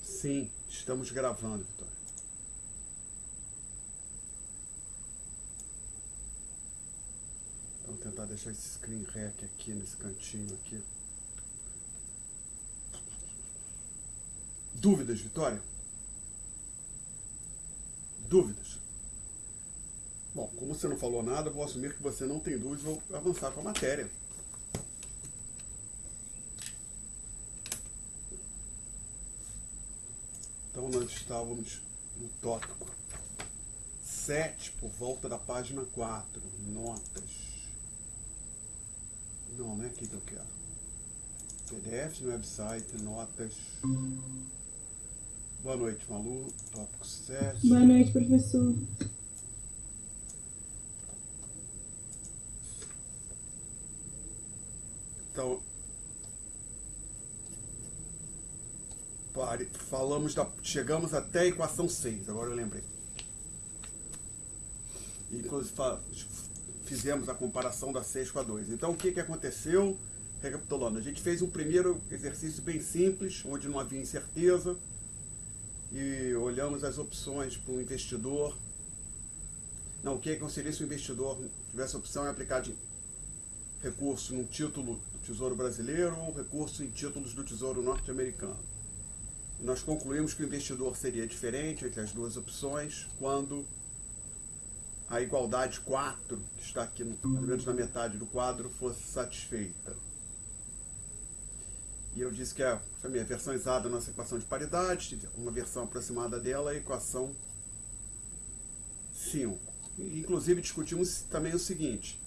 Sim, estamos gravando, Vitória. Vamos tentar deixar esse screen rec aqui, nesse cantinho aqui. Dúvidas, Vitória? Dúvidas? Bom, como você não falou nada, vou assumir que você não tem dúvidas, vou avançar com a matéria. Então nós estávamos no tópico 7, por volta da página 4, notas. Não é aqui que eu quero. PDF no website, notas. Boa noite, Malu. Tópico 7. Boa noite, professor. Então, chegamos até a equação 6, agora eu lembrei. Inclusive, fizemos a comparação da 6 com a 2. Então, o que aconteceu? Recapitulando, a gente fez um primeiro exercício bem simples, onde não havia incerteza, e olhamos as opções para o investidor. Não, o que aconteceria se o investidor tivesse a opção de aplicar recurso num título do Tesouro Brasileiro ou recurso em títulos do Tesouro Norte-Americano. Nós concluímos que o investidor seria diferente entre as duas opções quando a igualdade 4, que está aqui mais ou menos na metade do quadro, fosse satisfeita. E eu disse que a versão exata da nossa equação de paridade, uma versão aproximada dela, a equação 5. Inclusive discutimos também o seguinte: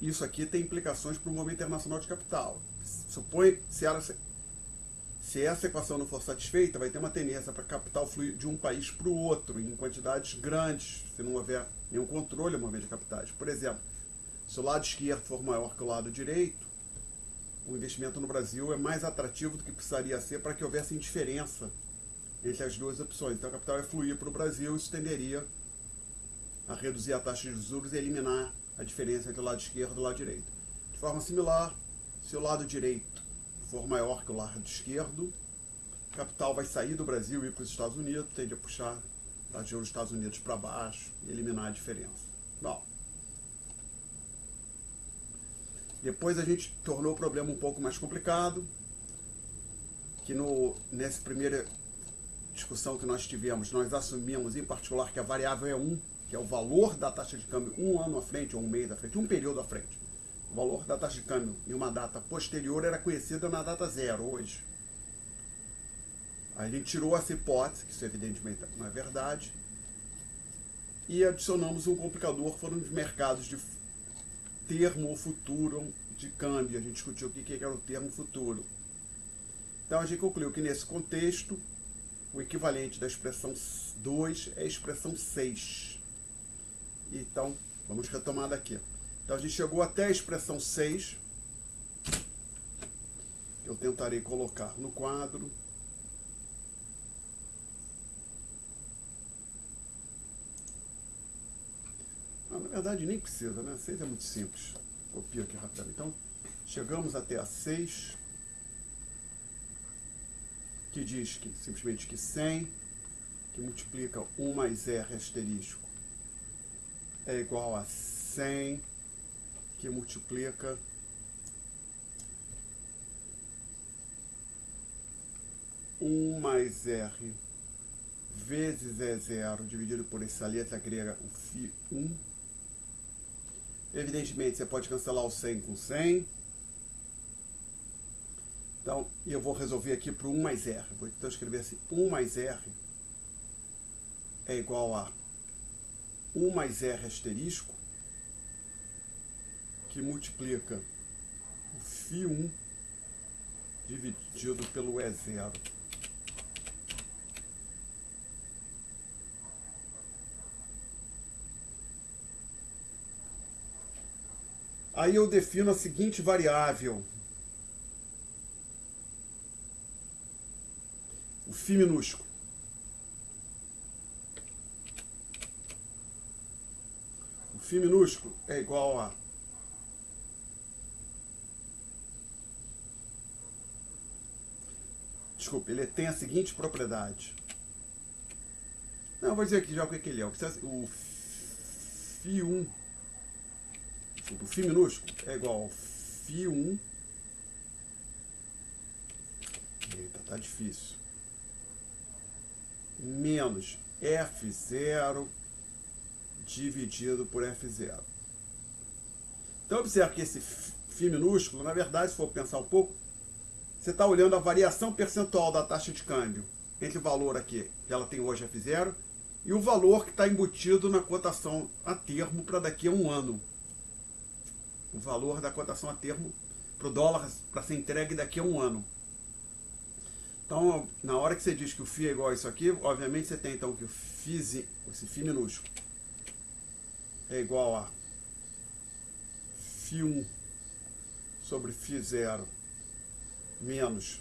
isso aqui tem implicações para o movimento internacional de capital. Supõe, se essa equação não for satisfeita, vai ter uma tendência para capital fluir de um país para o outro, em quantidades grandes, se não houver nenhum controle ao movimento de capitais. Por exemplo, se o lado esquerdo for maior que o lado direito, o investimento no Brasil é mais atrativo do que precisaria ser para que houvesse indiferença entre as duas opções. Então, a capital vai fluir para o Brasil, isso tenderia a reduzir a taxa de juros e eliminar a diferença entre o lado esquerdo e o lado direito. De forma similar, se o lado direito for maior que o lado esquerdo, o capital vai sair do Brasil e ir para os Estados Unidos, tende a puxar a taxa dos Estados Unidos para baixo e eliminar a diferença. Bom, depois a gente tornou o problema um pouco mais complicado, que nessa primeira discussão que nós tivemos, nós assumimos em particular que a variável é 1, que é o valor da taxa de câmbio um ano à frente, ou um mês à frente, um período à frente. O valor da taxa de câmbio em uma data posterior era conhecida na data zero, hoje. A gente tirou essa hipótese, que isso evidentemente não é verdade, e adicionamos um complicador, foram os mercados de termo ou futuro de câmbio. A gente discutiu o que era o termo futuro. Então a gente concluiu que nesse contexto, o equivalente da expressão 2 é a expressão 6. Então, vamos retomar daqui. Então a gente chegou até a expressão 6. Eu tentarei colocar no quadro. Na verdade nem precisa, né? 6 é muito simples. Copio aqui rapidamente. Então, chegamos até a 6, que diz que simplesmente que 100, que multiplica 1 mais R asterisco, é igual a 100, que multiplica mais R vezes E0 dividido por essa letra grega, o φ1. Evidentemente, você pode cancelar o 100 com 100. Então, eu vou resolver aqui para o 1 mais R. Vou então escrever assim: 1 mais R é igual a 1 mais R asterisco, que multiplica o φ1 dividido pelo E0. Aí eu defino a seguinte variável: o φ minúsculo. O φ minúsculo é igual a Desculpa, ele tem a seguinte propriedade. Não, eu vou dizer aqui já o que ele é. O φ1, desculpa, o φ minúsculo é igual ao φ1. Eita, tá difícil. Menos F0 dividido por F0. Então, observe que esse φ minúsculo, na verdade, se for pensar um pouco, você está olhando a variação percentual da taxa de câmbio entre o valor aqui que ela tem hoje, F0, e o valor que está embutido na cotação a termo para daqui a um ano. O valor da cotação a termo para o dólar para ser entregue daqui a um ano. Então, na hora que você diz que o φ é igual a isso aqui, obviamente você tem então que o esse φ minúsculo é igual a φ1 sobre φ0 menos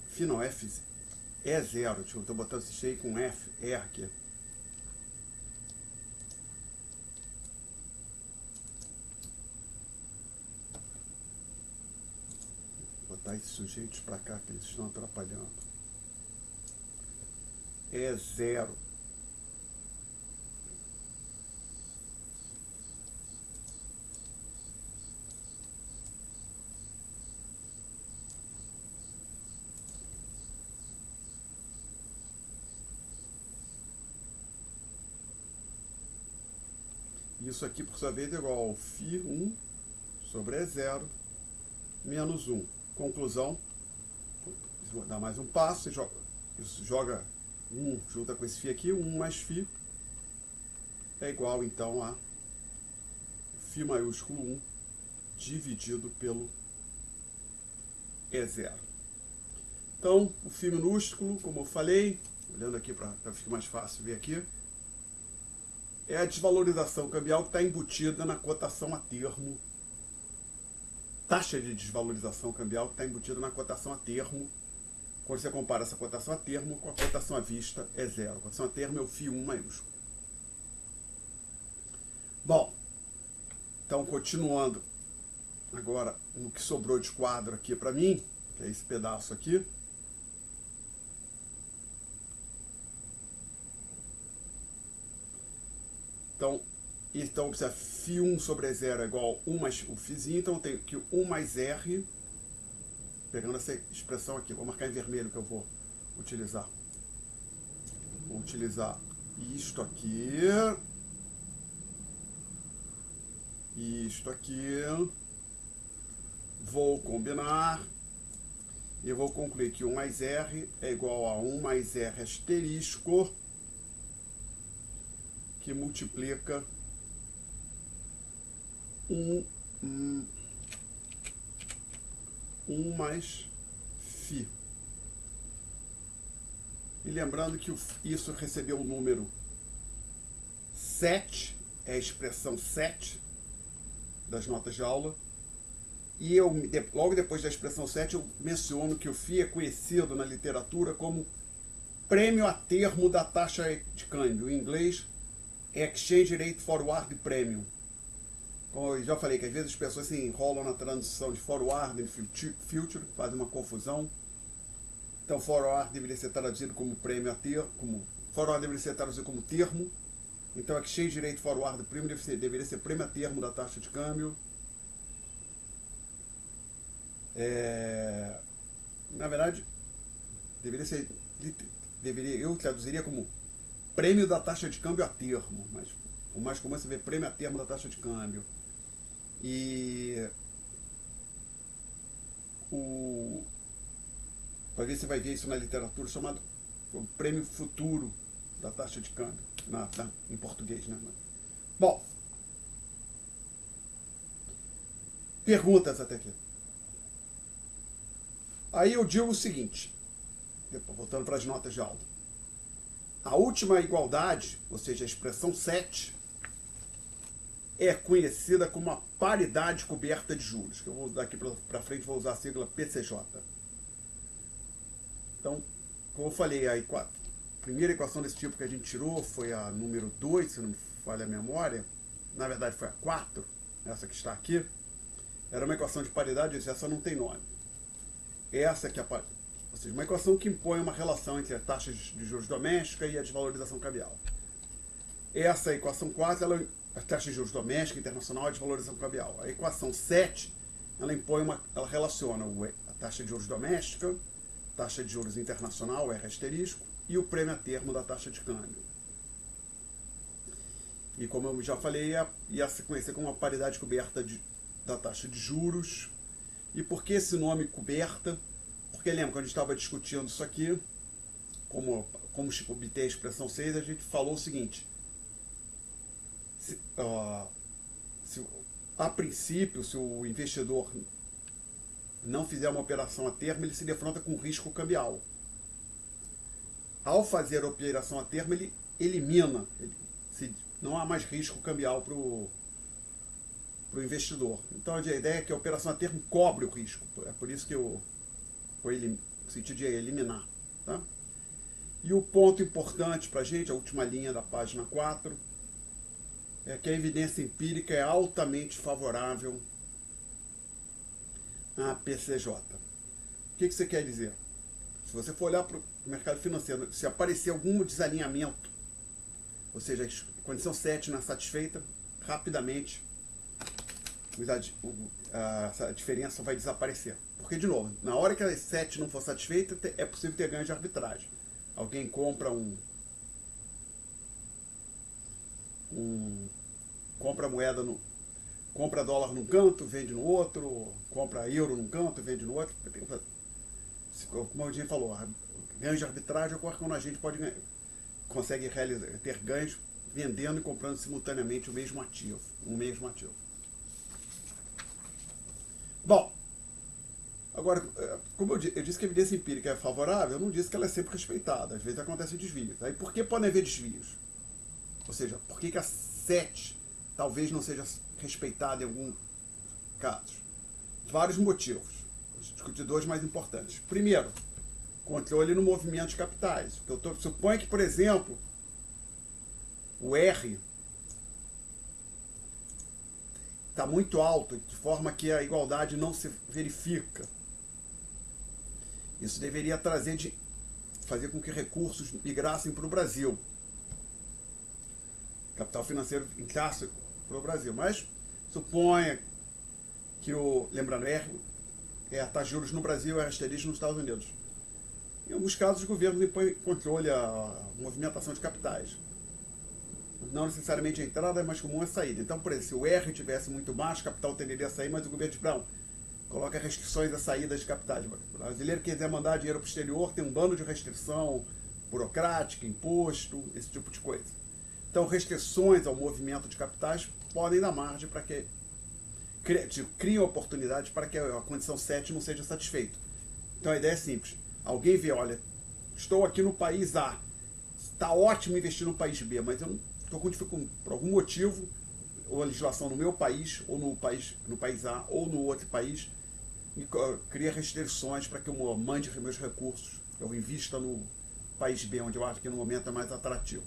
φ não, F é zero, eu estou botando esse cheio com F, R aqui. Vou botar esses sujeitos para cá que eles estão atrapalhando. É zero. Isso aqui, por sua vez, é igual ao φ1 sobre E0 menos 1. Conclusão, vou dar mais um passo, isso joga 1 junta com esse φ aqui, 1 mais φ é igual, então, a φ maiúsculo 1 dividido pelo E0. Então, o φ minúsculo, como eu falei, olhando aqui para ficar mais fácil ver aqui, é a desvalorização cambial que está embutida na cotação a termo, taxa de desvalorização cambial que está embutida na cotação a termo. Quando você compara essa cotação a termo com a cotação à vista, é zero. A cotação a termo é o φ1 maiúsculo. Bom, então continuando agora no que sobrou de quadro aqui para mim, que é esse pedaço aqui. Então observe, φ1 sobre E0 é igual a 1 mais o φzinho, então eu tenho que 1 mais R, pegando essa expressão aqui, vou marcar em vermelho que eu vou utilizar. Vou utilizar isto aqui, vou combinar e vou concluir que 1 mais R é igual a 1 mais R asterisco, que multiplica 1 mais φ. E lembrando que isso recebeu o número 7, é a expressão 7 das notas de aula. E logo depois da expressão 7, eu menciono que o φ é conhecido na literatura como prêmio a termo da taxa de câmbio. Em inglês, Exchange Rate Forward Premium. Como eu já falei, que às vezes as pessoas se enrolam na transição de forward e future, fazem uma confusão. Então, forward deveria ser traduzido como prêmio a termo, forward deveria ser traduzido como termo. Então, Exchange Rate Forward Premium deveria ser prêmio a termo da taxa de câmbio. Na verdade, eu traduziria como prêmio da taxa de câmbio a termo, mas o mais comum é você ver prêmio a termo da taxa de câmbio. E para ver se vai ver isso na literatura, chamado o prêmio futuro da taxa de câmbio, em português, né? Bom, perguntas até aqui. Aí eu digo o seguinte, voltando para as notas de aula. A última igualdade, ou seja, a expressão 7, é conhecida como a paridade coberta de juros, que eu vou daqui para frente vou usar a sigla PCJ. Então, como eu falei, a primeira equação desse tipo que a gente tirou foi a número 2, se não me falha a memória, na verdade foi a 4, essa que está aqui, era uma equação de paridade, essa não tem nome. essa que é ou seja, uma equação que impõe uma relação entre a taxa de juros doméstica e a desvalorização cambial. Essa equação 4, a taxa de juros doméstica, internacional e a desvalorização cambial. A equação 7, ela relaciona a taxa de juros doméstica, taxa de juros internacional, R asterisco, e o prêmio a termo da taxa de câmbio. E como eu já falei, ia se conhecer como uma paridade coberta da taxa de juros. E por que esse nome coberta? Porque lembra, quando a gente estava discutindo isso aqui, como obter a expressão 6, a gente falou o seguinte: a princípio, se o investidor não fizer uma operação a termo, ele se defronta com risco cambial. Ao fazer a operação a termo, ele elimina, não há mais risco cambial para o investidor. Então a ideia é que a operação a termo cobre o risco. É por isso que o sentido de eliminar. Tá? E o ponto importante para a gente, a última linha da página 4, é que a evidência empírica é altamente favorável à PCJ. O que isso quer dizer? Se você for olhar para o mercado financeiro, se aparecer algum desalinhamento, ou seja, a condição 7 não é satisfeita, rapidamente essa diferença vai desaparecer. Porque, de novo, na hora que a 7 não for satisfeita, é possível ter ganho de arbitragem. Alguém compra compra moeda compra dólar num canto, vende no outro, compra euro num canto, vende no outro. Como a gente falou, ganho de arbitragem ocorre quando a gente consegue ter ganhos vendendo e comprando simultaneamente o mesmo ativo. Bom, agora, como eu disse que a evidência empírica é favorável, eu não disse que ela é sempre respeitada. Às vezes acontecem desvios. Aí por que podem haver desvios? Ou seja, por que a 7 talvez não seja respeitada em alguns casos? Vários motivos. Vou discutir dois mais importantes. Primeiro, controle no movimento de capitais. Suponho que, por exemplo, o R está muito alto, de forma que a igualdade não se verifica. Isso deveria fazer com que recursos migrassem para o Brasil. Capital financeiro entrasse para o Brasil. Mas suponha que lembrando, R é a taxa de juros no Brasil e a asterisco nos Estados Unidos. Em alguns casos, os governos impõem controle à movimentação de capitais. Não necessariamente a entrada é mais comum a saída. Então, por exemplo, se o R tivesse muito baixo, o capital tenderia a sair, mas o governo diz, não, coloca restrições à saída de capitais. O brasileiro que quiser mandar dinheiro para o exterior tem um bando de restrição burocrática, imposto, esse tipo de coisa. Então, restrições ao movimento de capitais podem dar margem para que criam oportunidades para que a condição 7 não seja satisfeita. Então, a ideia é simples. Alguém vê, olha, estou aqui no país A, está ótimo investir no país B, mas eu não estou com dificuldade, por algum motivo, ou a legislação no meu país, ou no país A, ou no outro país, cria restrições para que eu mande meus recursos, eu invista no país B, onde eu acho que no momento é mais atrativo.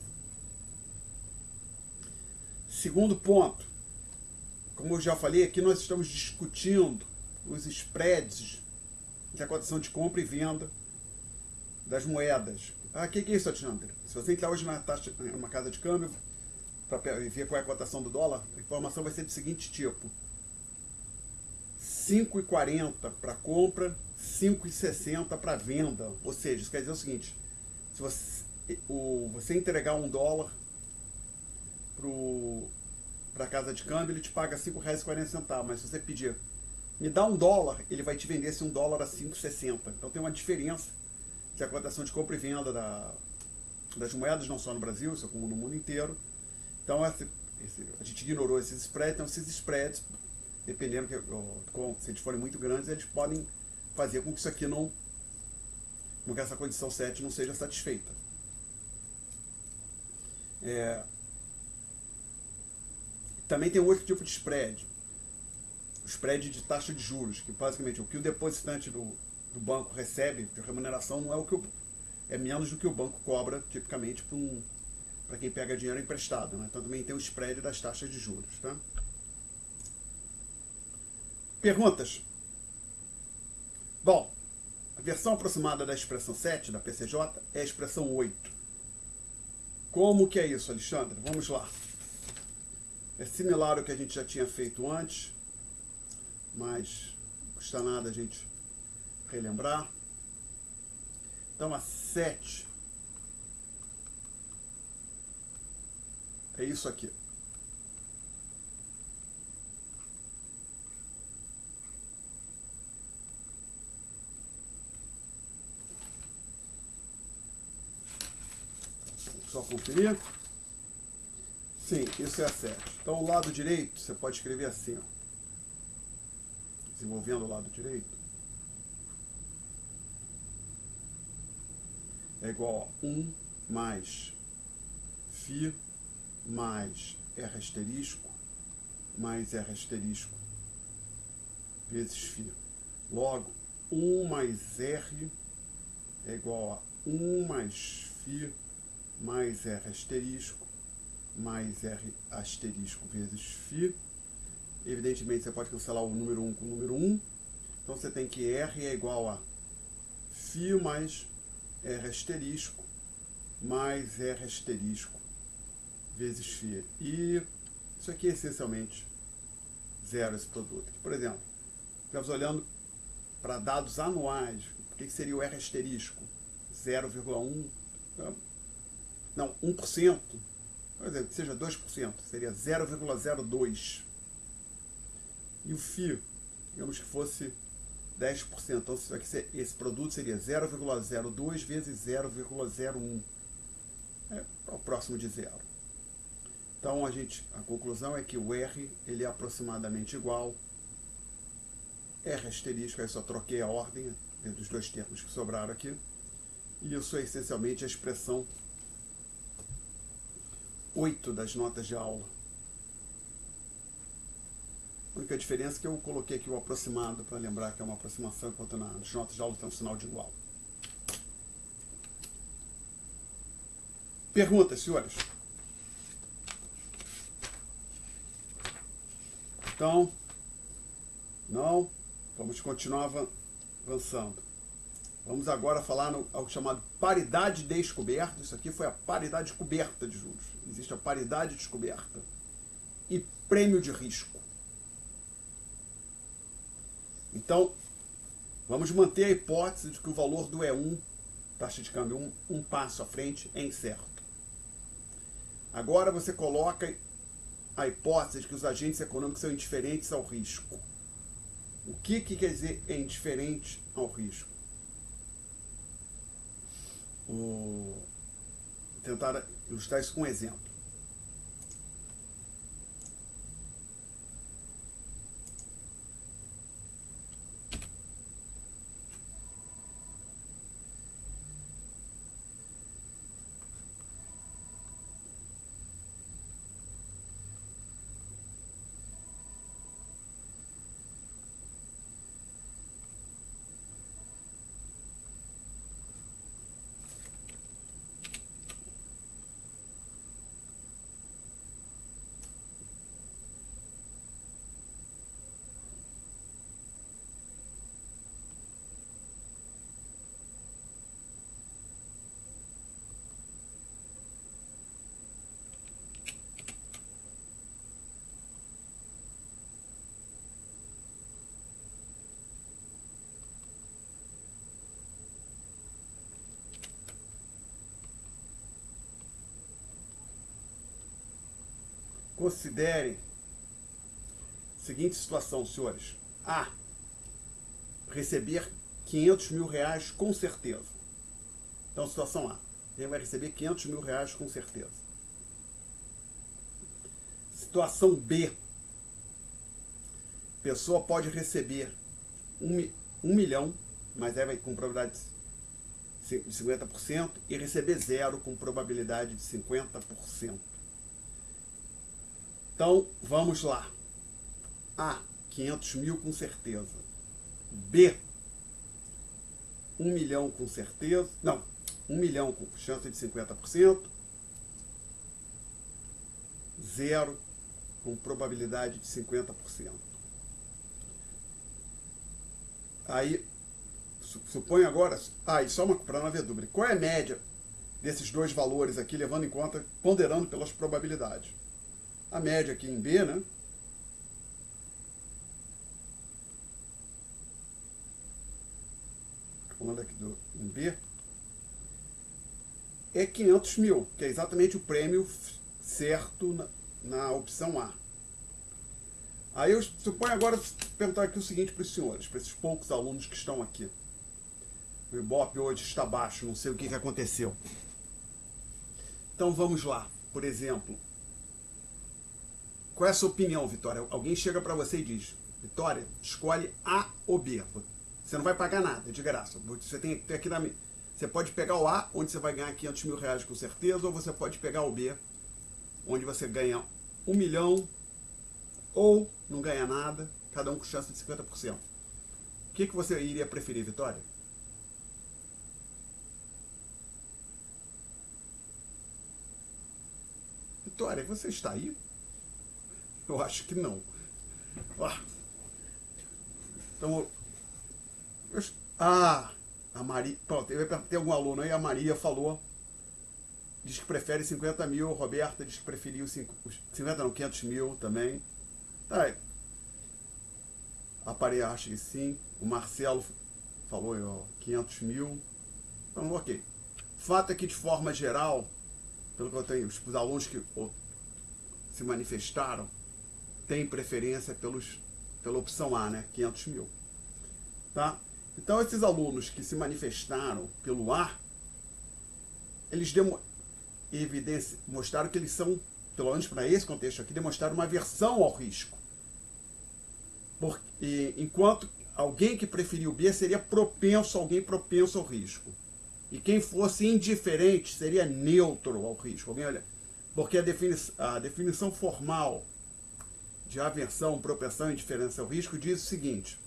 Segundo ponto, como eu já falei, aqui nós estamos discutindo os spreads de a cotação de compra e venda das moedas. O que é isso, Alexandre? Se você entrar hoje numa casa de câmbio para ver qual é a cotação do dólar, a informação vai ser do seguinte tipo: 5,40 para compra, 5,60 para venda. Ou seja, isso quer dizer o seguinte: se você entregar $1 para a casa de câmbio, ele te paga R$ 5,40, mas se você pedir, me dá $1, ele vai te vender esse $1 a 5,60. Então tem uma diferença que a cotação de compra e venda das moedas, não só no Brasil, isso é como no mundo inteiro. Então a gente ignorou esses spreads, então esses spreads, dependendo se eles forem muito grandes, eles podem fazer com que isso aqui que essa condição 7 não seja satisfeita. Também tem outro tipo de spread, o spread de taxa de juros, que basicamente o que o depositante do banco recebe de remuneração não é menos do que o banco cobra, tipicamente, para quem pega dinheiro emprestado. Né? Então também tem o spread das taxas de juros. Tá? Perguntas? Bom, versão aproximada da expressão 7, da PCJ, é a expressão 8. Como que é isso, Alexandre? Vamos lá. É similar ao que a gente já tinha feito antes, mas não custa nada a gente relembrar. Então, a 7 é isso aqui. Só conferir. Sim, isso é a 7. Então, o lado direito, você pode escrever assim, ó. Desenvolvendo o lado direito. É igual a 1 mais φ mais R asterisco mais R asterisco vezes φ. Logo, 1 mais R é igual a 1 mais φ mais R asterisco mais R asterisco vezes φ. Evidentemente, você pode cancelar o número 1 com o número 1. Então, você tem que R é igual a φ mais R asterisco mais R asterisco vezes φ. E isso aqui é essencialmente zero, esse produto. Por exemplo, estamos olhando para dados anuais. O que seria o R asterisco? 0,1, não, 1%. Por exemplo, que seja 2%, seria 0,02. E o φ, digamos que fosse 10%. Então, isso aqui, esse produto seria 0,02 vezes 0,01. É próximo de zero. Então, a conclusão é que o R ele é aproximadamente igual. R asterisco, aí só troquei a ordem dos dois termos que sobraram aqui. E isso é essencialmente a expressão 8 das notas de aula. A única diferença é que eu coloquei aqui o aproximado para lembrar que é uma aproximação, enquanto nas notas de aula tem um sinal de igual. Perguntas, senhores? Então, não, vamos continuar avançando. Vamos agora falar no algo chamado paridade descoberta. Isso aqui foi a paridade coberta de juros. Existe a paridade descoberta e prêmio de risco. Então, vamos manter a hipótese de que o valor do E1, taxa de câmbio um passo à frente, é incerto. Agora você coloca a hipótese de que os agentes econômicos são indiferentes ao risco. O que quer dizer é indiferente ao risco? Vou tentar ilustrar isso com um exemplo. Considere a seguinte situação, senhores. A. Receber 500 mil reais com certeza. Então, situação A. Ele vai receber 500 mil reais com certeza. Situação B. A pessoa pode receber 1 milhão, mas aí vai com probabilidade de 50%, e receber 0 com probabilidade de 50%. Então, vamos lá. A, 500 mil com certeza. B, 1 milhão com certeza. Não, 1 milhão com chance de 50%. 0 com probabilidade de 50%. Aí, Suponho agora... e só uma para não haver dúvida. Qual é a média desses dois valores aqui, levando em conta, ponderando pelas probabilidades? A média aqui em B, né? Falando aqui em B, é 500 mil, que é exatamente o prêmio certo na opção A. Aí eu suponho agora perguntar aqui o seguinte para os senhores, para esses poucos alunos que estão aqui. O Ibope hoje está baixo, não sei o que aconteceu. Então vamos lá. Por exemplo, qual é a sua opinião, Vitória? Alguém chega para você e diz: Vitória, escolhe A ou B. Você não vai pagar nada, de graça. Você tem aqui você pode pegar o A, onde você vai ganhar 500 mil reais com certeza, ou você pode pegar o B, onde você ganha 1 milhão, ou não ganha nada, cada um com chance de 50%. O que você iria preferir, Vitória? Vitória, você está aí? Eu acho que não. Então, a Maria... Pronto, tem algum aluno aí, a Maria falou, diz que prefere 50 mil, a Roberta diz que preferiu 500 mil também. Tá. A Pareia acha que sim. O Marcelo falou 500 mil. Então, ok. Fato é que, de forma geral, pelo que eu tenho, os alunos que se manifestaram têm preferência pela opção A, né? 500 mil. Tá? Então, esses alunos que se manifestaram pelo A, eles mostraram que eles são, pelo menos para esse contexto aqui, demonstraram uma aversão ao risco. Enquanto alguém que preferiu B seria alguém propenso ao risco. E quem fosse indiferente seria neutro ao risco. Alguém olha, porque a definição formal de aversão, propensão e indiferença ao risco diz o seguinte: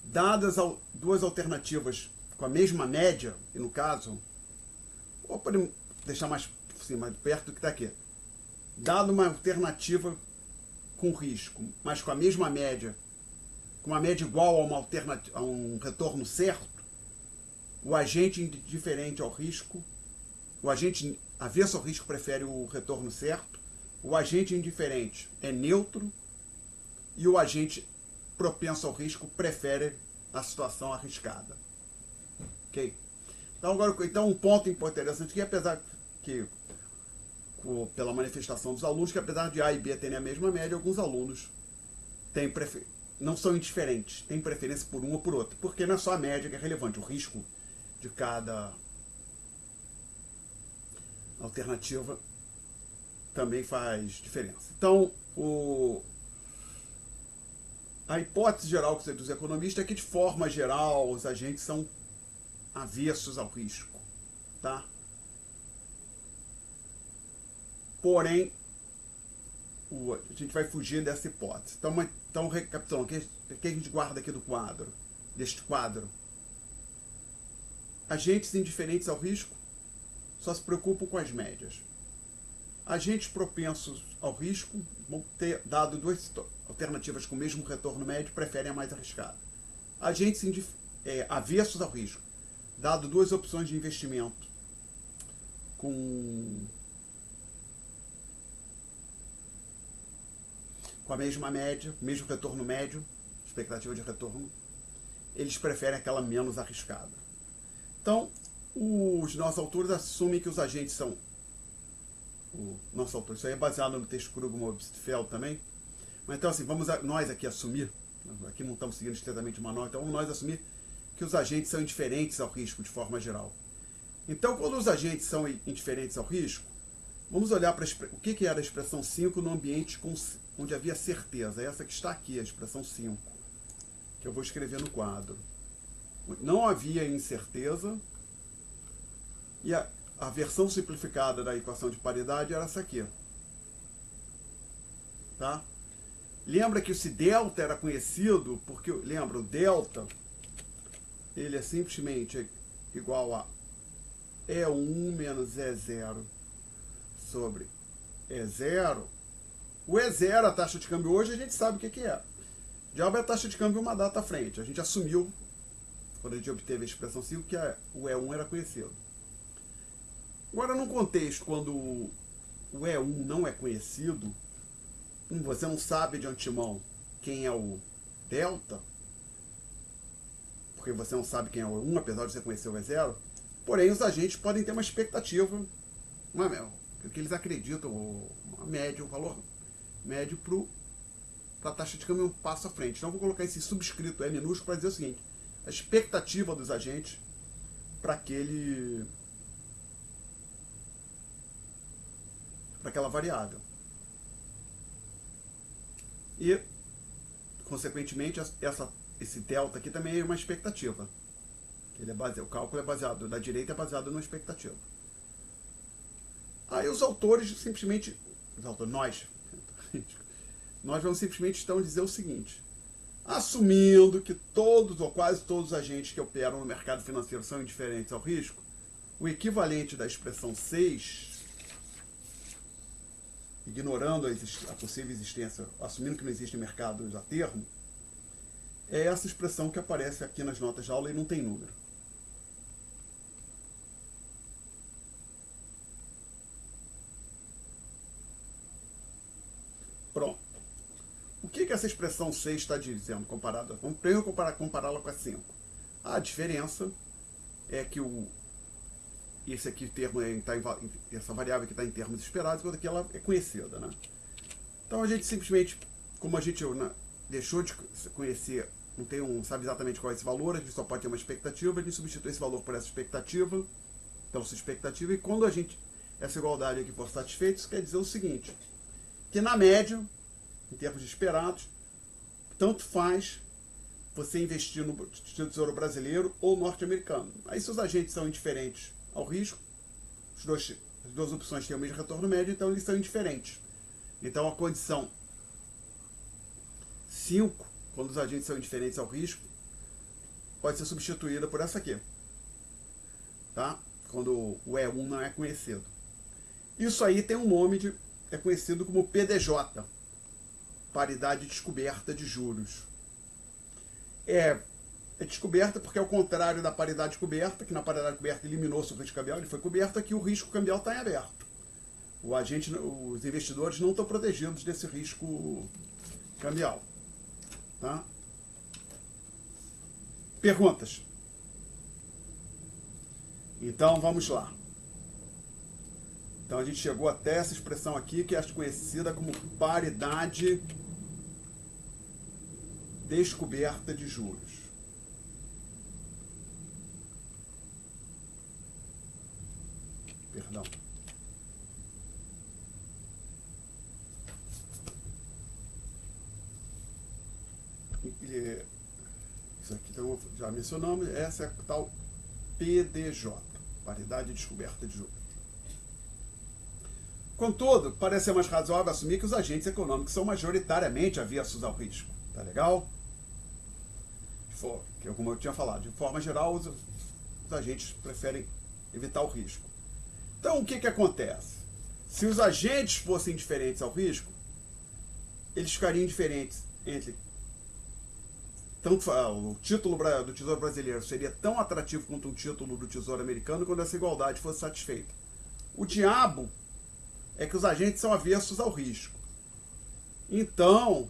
dadas duas alternativas com a mesma média, e no caso, ou podemos deixar mais perto do que está aqui, dado uma alternativa com risco, mas com a mesma média, com uma média igual a um retorno certo, o agente indiferente ao risco, o agente avesso ao risco prefere o retorno certo, o agente indiferente é neutro e o agente propenso ao risco prefere a situação arriscada. Ok? Então um ponto interessante que, apesar que, pela manifestação dos alunos, que apesar de A e B terem a mesma média, alguns alunos não são indiferentes, têm preferência por um ou por outro, porque não é só a média que é relevante, o risco de cada alternativa também faz diferença. Então, a hipótese geral dos economistas é que, de forma geral, os agentes são avessos ao risco, tá? Porém, a gente vai fugir dessa hipótese. Então recapitulando, o que a gente guarda aqui deste quadro? Agentes indiferentes ao risco só se preocupam com as médias. Agentes propensos ao risco vão ter, dado duas alternativas com o mesmo retorno médio, preferem a mais arriscada. Agentes avessos ao risco, dado duas opções de investimento com a mesma média, mesmo retorno médio, expectativa de retorno, eles preferem aquela menos arriscada. Então, os nossos autores assumem que os agentes são... isso aí é baseado no texto Krugman-Obstfeld também. Mas então, assim, nós aqui assumir, aqui não estamos seguindo estritamente o manual, então vamos nós assumir que os agentes são indiferentes ao risco de forma geral. Então, quando os agentes são indiferentes ao risco, vamos olhar para o que era a expressão 5 no ambiente onde havia certeza. Essa que está aqui, a expressão 5, que eu vou escrever no quadro. Não havia incerteza, e a versão simplificada da equação de paridade era essa aqui. Tá? Lembra que esse delta era conhecido porque, lembra, o delta, ele é simplesmente igual a E1 menos E0 sobre E0. O E0, a taxa de câmbio hoje, a gente sabe o que é. Diabo é a taxa de câmbio uma data à frente. A gente assumiu quando a gente obteve a expressão 5, que o E1 era conhecido. Agora, num contexto quando o E1 não é conhecido, você não sabe de antemão quem é o delta, porque você não sabe quem é o E1, apesar de você conhecer o E0, porém os agentes podem ter uma expectativa, o que eles acreditam, uma média, um valor médio para a taxa de câmbio um passo à frente. Então eu vou colocar esse subscrito E minúsculo para dizer o seguinte: a expectativa dos agentes para aquela variável. E, consequentemente, esse delta aqui também é uma expectativa. O cálculo é baseado, da direita é baseado numa expectativa. Aí os autores simplesmente, nós vamos simplesmente então dizer o seguinte: assumindo que todos ou quase todos os agentes que operam no mercado financeiro são indiferentes ao risco, o equivalente da expressão 6, ignorando a possível existência, assumindo que não existem mercados a termo, é essa expressão que aparece aqui nas notas de aula e não tem número. Pronto. O que essa expressão 6 está dizendo? Vamos primeiro compará-la com a 5. A diferença é que esse aqui termo essa variável que está em termos esperados, enquanto que ela é conhecida, né? Então a gente simplesmente, como a gente deixou de conhecer, não sabe exatamente qual é esse valor, a gente só pode ter uma expectativa, a gente substitui esse valor por essa expectativa, e quando essa igualdade aqui for satisfeita, isso quer dizer o seguinte: que na média, em termos de esperados, tanto faz você investir no Tesouro Brasileiro ou norte-americano. Aí, se os agentes são indiferentes ao risco, as duas opções têm o mesmo retorno médio, então eles são indiferentes. Então, a condição 5, quando os agentes são indiferentes ao risco, pode ser substituída por essa aqui, tá? Quando o E1 não é conhecido. Isso aí tem um nome, é conhecido como PDJ, paridade descoberta de juros. É descoberta porque é o contrário da paridade coberta, que na paridade coberta eliminou-se o risco cambial, ele foi coberto, aqui o risco cambial está em aberto. Os investidores não estão protegidos desse risco cambial. Tá? Perguntas? Então vamos lá. Então a gente chegou até essa expressão aqui, que é conhecida como paridade descoberta de juros. Perdão. Isso aqui então, já mencionamos, essa é a tal PDJ, paridade descoberta de juros. Contudo, parece ser mais razoável assumir que os agentes econômicos são majoritariamente avessos ao risco. Tá legal? Como eu tinha falado, de forma geral, os agentes preferem evitar o risco. Então, o que acontece? Se os agentes fossem diferentes ao risco, eles ficariam indiferentes entre... Tanto o título do Tesouro Brasileiro seria tão atrativo quanto um título do Tesouro Americano quando essa igualdade fosse satisfeita. O diabo é que os agentes são avessos ao risco. Então,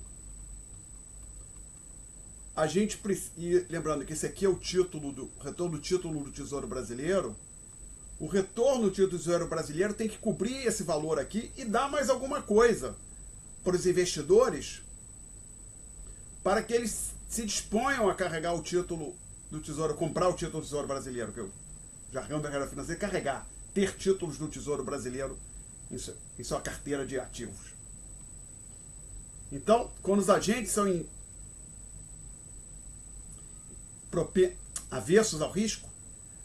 e lembrando que esse aqui é o retorno do título do Tesouro Brasileiro, o retorno do título do Tesouro Brasileiro tem que cobrir esse valor aqui e dar mais alguma coisa para os investidores, para que eles se disponham a carregar o título do Tesouro, comprar o título do Tesouro Brasileiro, que é o jargão da carreira financeira, carregar, ter títulos do Tesouro Brasileiro em sua carteira de ativos. Então, quando os agentes são avessos ao risco,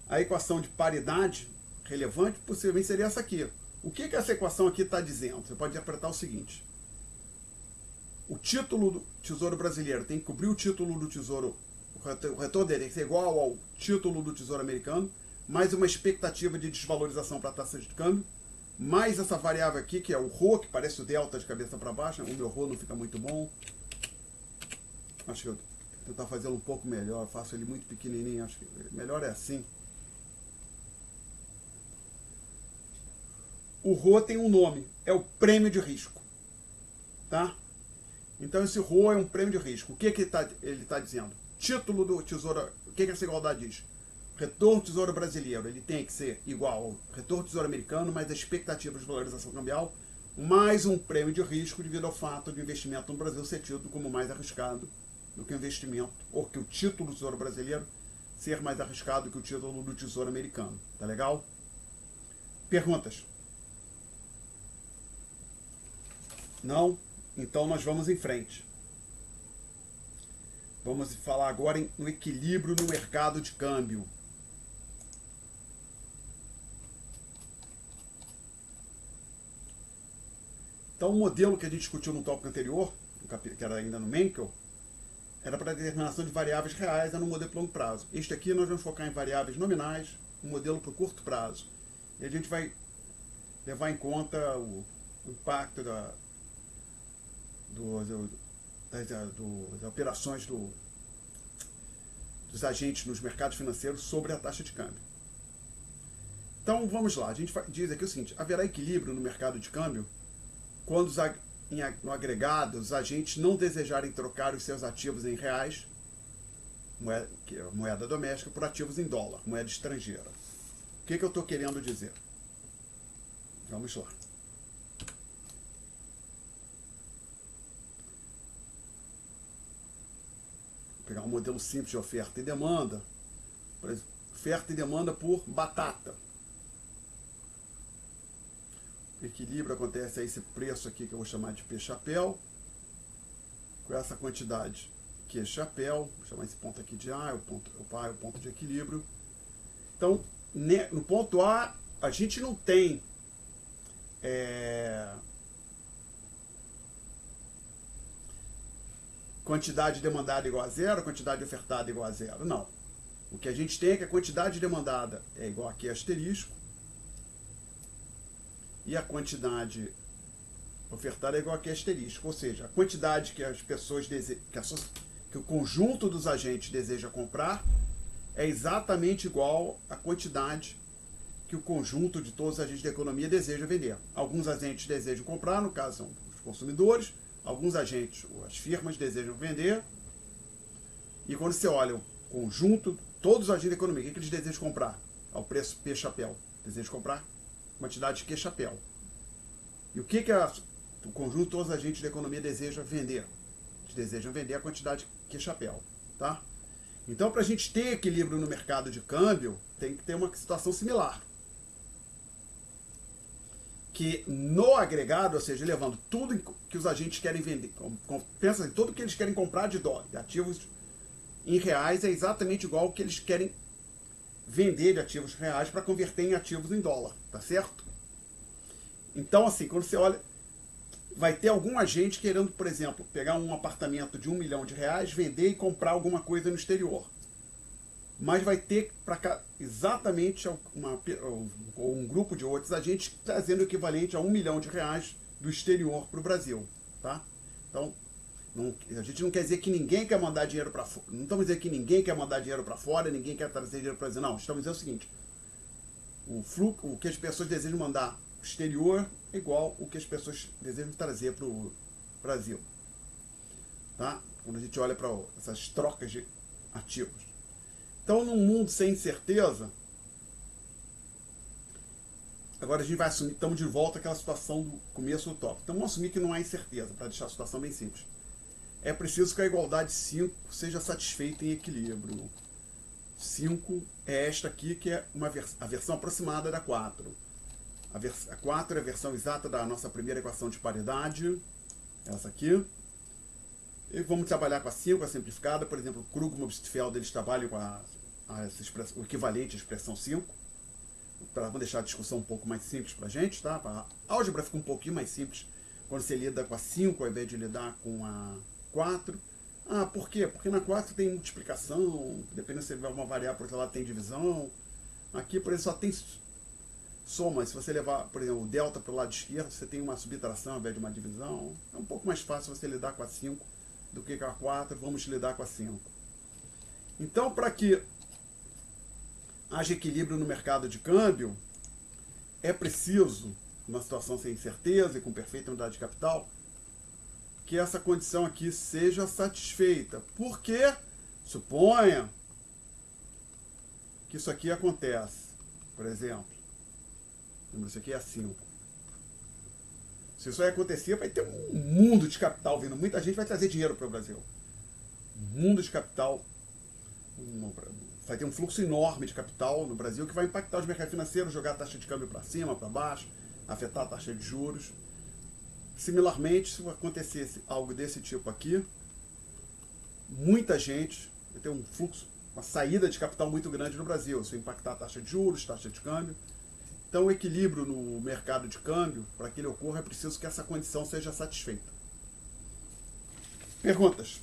a equação de paridade relevante possivelmente seria essa aqui. O que essa equação aqui está dizendo? Você pode interpretar o seguinte: o título do Tesouro Brasileiro tem que cobrir o título do Tesouro, o retorno dele tem que ser igual ao título do Tesouro Americano, mais uma expectativa de desvalorização para a taxa de câmbio, mais essa variável aqui, que é o ρ, que parece o delta de cabeça para baixo. O meu ρ não fica muito bom. Acho que eu tentar fazê-lo um pouco melhor. Eu faço ele muito pequenininho, acho que melhor é assim. O RO tem um nome, é o prêmio de risco, tá? Então esse RO é um prêmio de risco. O que ele tá dizendo? Título do Tesouro, o que essa igualdade diz? Retorno do Tesouro Brasileiro, ele tem que ser igual ao Retorno do Tesouro Americano, mais a expectativa de valorização cambial, mais um prêmio de risco devido ao fato de o investimento no Brasil ser tido como mais arriscado do que o investimento, ou que o título do Tesouro Brasileiro ser mais arriscado que o título do Tesouro Americano. Tá legal? Perguntas? Não? Então nós vamos em frente. Vamos falar agora no equilíbrio no mercado de câmbio. Então o modelo que a gente discutiu no tópico anterior, que era ainda no Menkel, era para a determinação de variáveis reais, era no modelo de longo prazo. Este aqui nós vamos focar em variáveis nominais, um modelo para o curto prazo. E a gente vai levar em conta o impacto das operações dos agentes nos mercados financeiros sobre a taxa de câmbio. Então vamos lá, a gente diz aqui o seguinte: haverá equilíbrio no mercado de câmbio quando no agregado os agentes não desejarem trocar os seus ativos em reais, moeda doméstica, por ativos em dólar, moeda estrangeira. O que eu estou querendo dizer? Vamos lá. Vou pegar um modelo simples de oferta e demanda. Por exemplo, oferta e demanda por batata. O equilíbrio acontece a esse preço aqui que eu vou chamar de P-chapéu, com essa quantidade Q-chapéu, vou chamar esse ponto aqui de A, é o ponto de equilíbrio. Então, no ponto A, a gente não tem quantidade demandada igual a zero, quantidade ofertada igual a zero. Não. O que a gente tem é que a quantidade demandada é igual aqui a asterisco, e a quantidade ofertada é igual aqui a asterisco. Ou seja, a quantidade que as pessoas que o conjunto dos agentes deseja comprar é exatamente igual à quantidade que o conjunto de todos os agentes da economia deseja vender. Alguns agentes desejam comprar, no caso são os consumidores, alguns agentes, as firmas, desejam vender. E quando você olha o conjunto, todos os agentes da economia, o que eles desejam comprar? Ao preço P-chapéu. Desejam comprar quantidade de Q-chapéu. E o que o conjunto de todos os agentes da economia deseja vender? Eles desejam vender a quantidade de Q-chapéu. Tá? Então, para a gente ter equilíbrio no mercado de câmbio, tem que ter uma situação similar. Que no agregado, ou seja, levando tudo que os agentes querem vender, pensa em tudo que eles querem comprar de dólar, de ativos em reais, é exatamente igual ao que eles querem vender de ativos reais para converter em ativos em dólar, tá certo? Então, assim, quando você olha, vai ter algum agente querendo, por exemplo, pegar um apartamento de R$1 milhão, vender e comprar alguma coisa no exterior. Mas vai ter exatamente um grupo de outros agentes trazendo o equivalente a R$1 milhão do exterior para o Brasil, tá? Então, a gente não quer dizer que ninguém quer mandar dinheiro para fora. Não estamos dizendo que ninguém quer mandar dinheiro para fora, ninguém quer trazer dinheiro para o Brasil. Não, estamos dizendo o seguinte: o que as pessoas desejam mandar para o exterior é igual o que as pessoas desejam trazer para o Brasil. Tá? Quando a gente olha para essas trocas de ativos. Então, num mundo sem certeza, agora a gente vai assumir, estamos de volta àquela situação do começo do tópico. Então vamos assumir que não há incerteza, para deixar a situação bem simples. É preciso que a igualdade 5 seja satisfeita em equilíbrio. 5 é esta aqui, que é a versão aproximada da 4. A 4 é a versão exata da nossa primeira equação de paridade, essa aqui. E vamos trabalhar com a 5, a simplificada. Por exemplo, Krugman e Obstfeld, eles trabalham com o equivalente à expressão 5. Vamos deixar a discussão um pouco mais simples para a gente, tá? A álgebra fica um pouquinho mais simples quando você lida com a 5 ao invés de lidar com a 4. Ah, por quê? Porque na 4 tem multiplicação, dependendo se uma variável por outro lado tem divisão. Aqui, por exemplo, só tem soma. Se você levar, por exemplo, o delta para o lado esquerdo, você tem uma subtração ao invés de uma divisão. É um pouco mais fácil você lidar com a 5 do que com a 4. Vamos lidar com a 5. Então, para que haja equilíbrio no mercado de câmbio, é preciso, numa situação sem incerteza e com perfeita unidade de capital, que essa condição aqui seja satisfeita. Porque, suponha que isso aqui acontece, por exemplo, isso aqui é 5. Se isso aí acontecer, vai ter um mundo de capital vindo. Muita gente vai trazer dinheiro para o Brasil. Um mundo de capital. Vai ter um fluxo enorme de capital no Brasil que vai impactar os mercados financeiros, jogar a taxa de câmbio para cima, para baixo, afetar a taxa de juros. Similarmente, se acontecesse algo desse tipo aqui, muita gente vai ter um fluxo, uma saída de capital muito grande no Brasil. Isso vai impactar a taxa de juros, taxa de câmbio. Então, o equilíbrio no mercado de câmbio, para que ele ocorra, é preciso que essa condição seja satisfeita. Perguntas?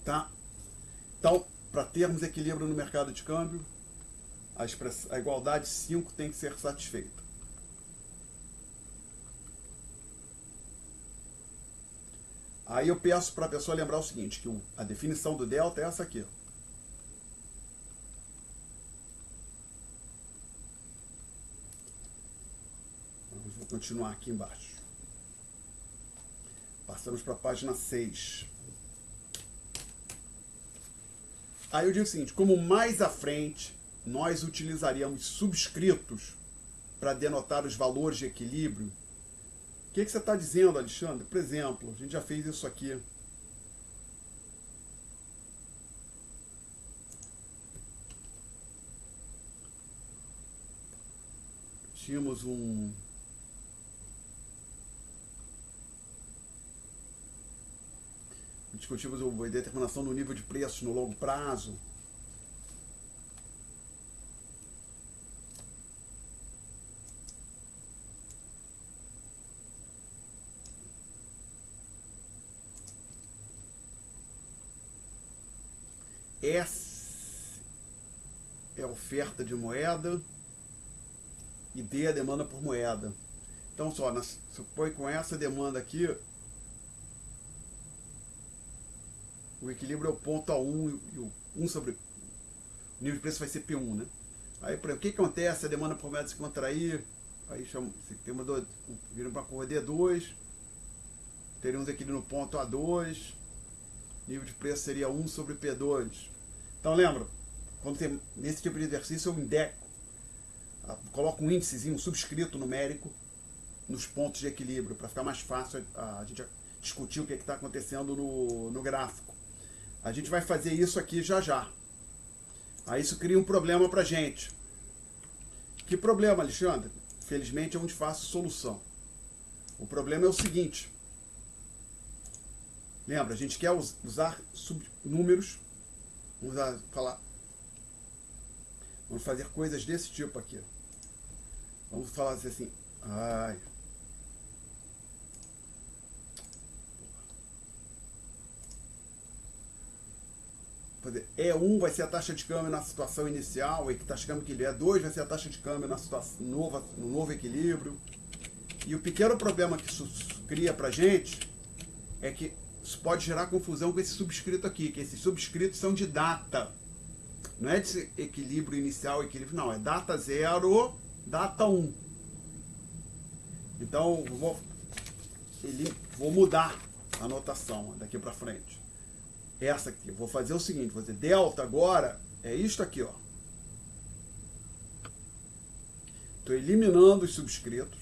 Tá? Então, para termos equilíbrio no mercado de câmbio, a igualdade 5 tem que ser satisfeita. Aí eu peço para a pessoa lembrar o seguinte, que a definição do delta é essa aqui. Vou continuar aqui embaixo. Passamos para a página 6. Aí eu digo o seguinte, como mais à frente nós utilizaríamos subscritos para denotar os valores de equilíbrio, o que você está dizendo, Alexandre? Por exemplo, a gente já fez isso aqui. Tínhamos discutimos a determinação do nível de preços no longo prazo. S é a oferta de moeda e D é a demanda por moeda. Então, supõe com essa demanda aqui, o equilíbrio é o ponto A1 e o 1 sobre... O nível de preço vai ser P1, né? Aí, por exemplo, o que acontece? A demanda por moeda se contrair, aí vira uma curva D2, teríamos equilíbrio no ponto A2, nível de preço seria 1 sobre P2. Então, lembra, quando tem, nesse tipo de exercício eu indeco, coloco um índicezinho, um subscrito numérico nos pontos de equilíbrio, para ficar mais fácil a gente discutir o que está acontecendo no gráfico. A gente vai fazer isso aqui já já. Aí isso cria um problema para a gente. Que problema, Alexandre? Felizmente é onde faço solução. O problema é o seguinte. Lembra, a gente quer usar números. Vamos fazer coisas desse tipo aqui. Vamos falar assim. E1 vai ser a taxa de câmbio na situação inicial, e que taxa de câmbio que E2 vai ser a taxa de câmbio na situação no novo equilíbrio. E o pequeno problema que isso cria pra gente é que isso pode gerar confusão com esse subscrito aqui, que esses subscritos são de data. Não é de equilíbrio inicial, equilíbrio, não. É data 0, data 1. Então, vou mudar a notação daqui para frente. Essa aqui, eu vou fazer o seguinte, vou dizer delta agora é isto aqui, ó. Estou eliminando os subscritos.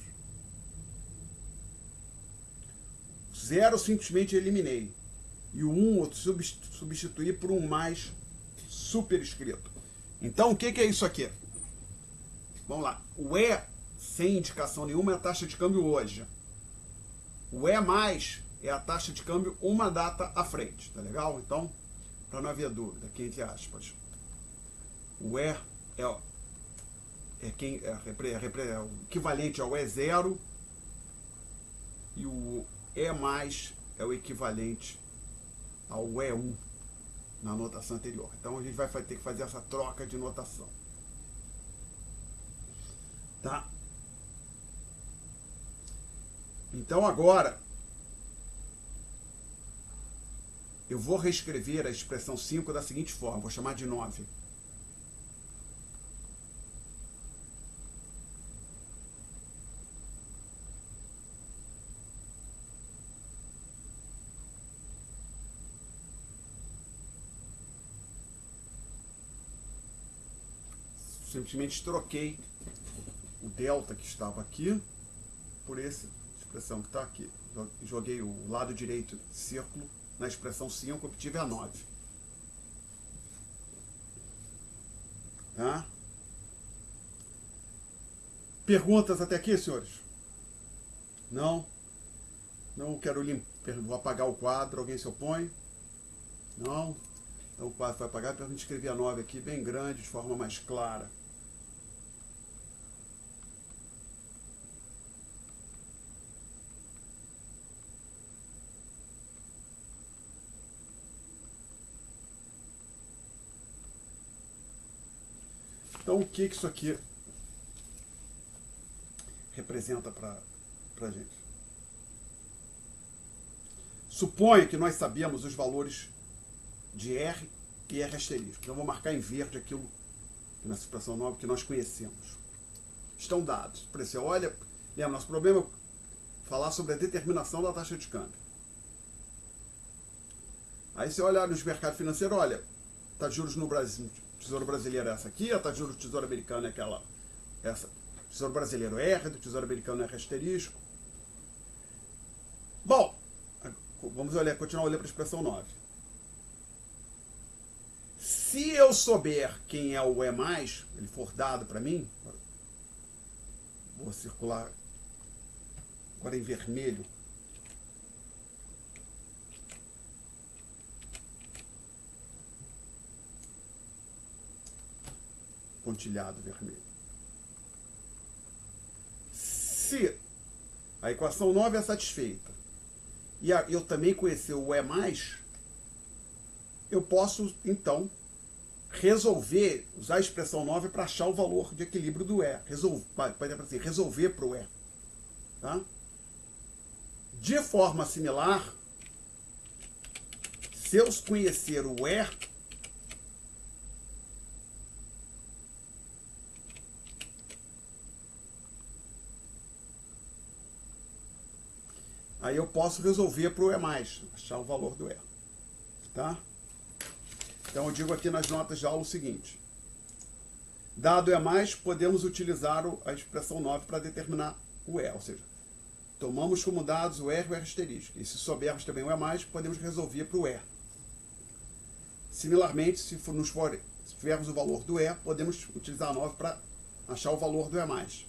0 simplesmente eliminei. E o 1 eu substituí por um mais superescrito. Então, o que é isso aqui? Vamos lá. O E, sem indicação nenhuma, é a taxa de câmbio hoje. O E mais é a taxa de câmbio uma data à frente. Tá legal? Então, para não haver dúvida, aqui entre aspas. O E é o equivalente ao E0 e o E mais é o equivalente ao E1 na notação anterior. Então a gente vai ter que fazer essa troca de notação. Tá? Então agora eu vou reescrever a expressão 5 da seguinte forma, vou chamar de 9. Simplesmente troquei o delta que estava aqui por essa expressão que está aqui. Joguei o lado direito do círculo na expressão 5, obtive a 9. Tá? Perguntas até aqui, senhores? Não? Não quero limpar. Vou apagar o quadro. Alguém se opõe? Não? Então o quadro foi apagado para a gente escrever a 9 aqui bem grande, de forma mais clara. Então, o que isso aqui representa para a gente? Suponha que nós sabemos os valores de R e R asterisco. Então, eu vou marcar em verde aquilo, nessa expressão nova, que nós conhecemos. Estão dados. Por isso, olha, lembra, nosso problema é falar sobre a determinação da taxa de câmbio. Aí você olha nos mercados financeiros, olha, taxa de juros no Brasil, Tesouro Brasileiro é essa aqui, a taxa de juros do Tesouro Americano é aquela, essa. Tesouro Brasileiro R, do Tesouro Americano R asterisco. Bom, vamos olhar, continuar olhando para a expressão 9. Se eu souber quem é o E+, ele for dado para mim, vou circular agora em vermelho. Pontilhado vermelho. Se a equação 9 é satisfeita e eu também conhecer o E+, eu posso, então, usar a expressão 9 para achar o valor de equilíbrio do E. Resolver para o E. Tá? De forma similar, se eu conhecer o E, aí eu posso resolver para o E+, achar o valor do E. Tá? Então eu digo aqui nas notas de aula o seguinte. Dado E+, podemos utilizar a expressão 9 para determinar o E. Ou seja, tomamos como dados o R e o R asterisco. E se soubermos também o E+, podemos resolver para o E. Similarmente, se tivermos o valor do E, podemos utilizar a 9 para achar o valor do E+.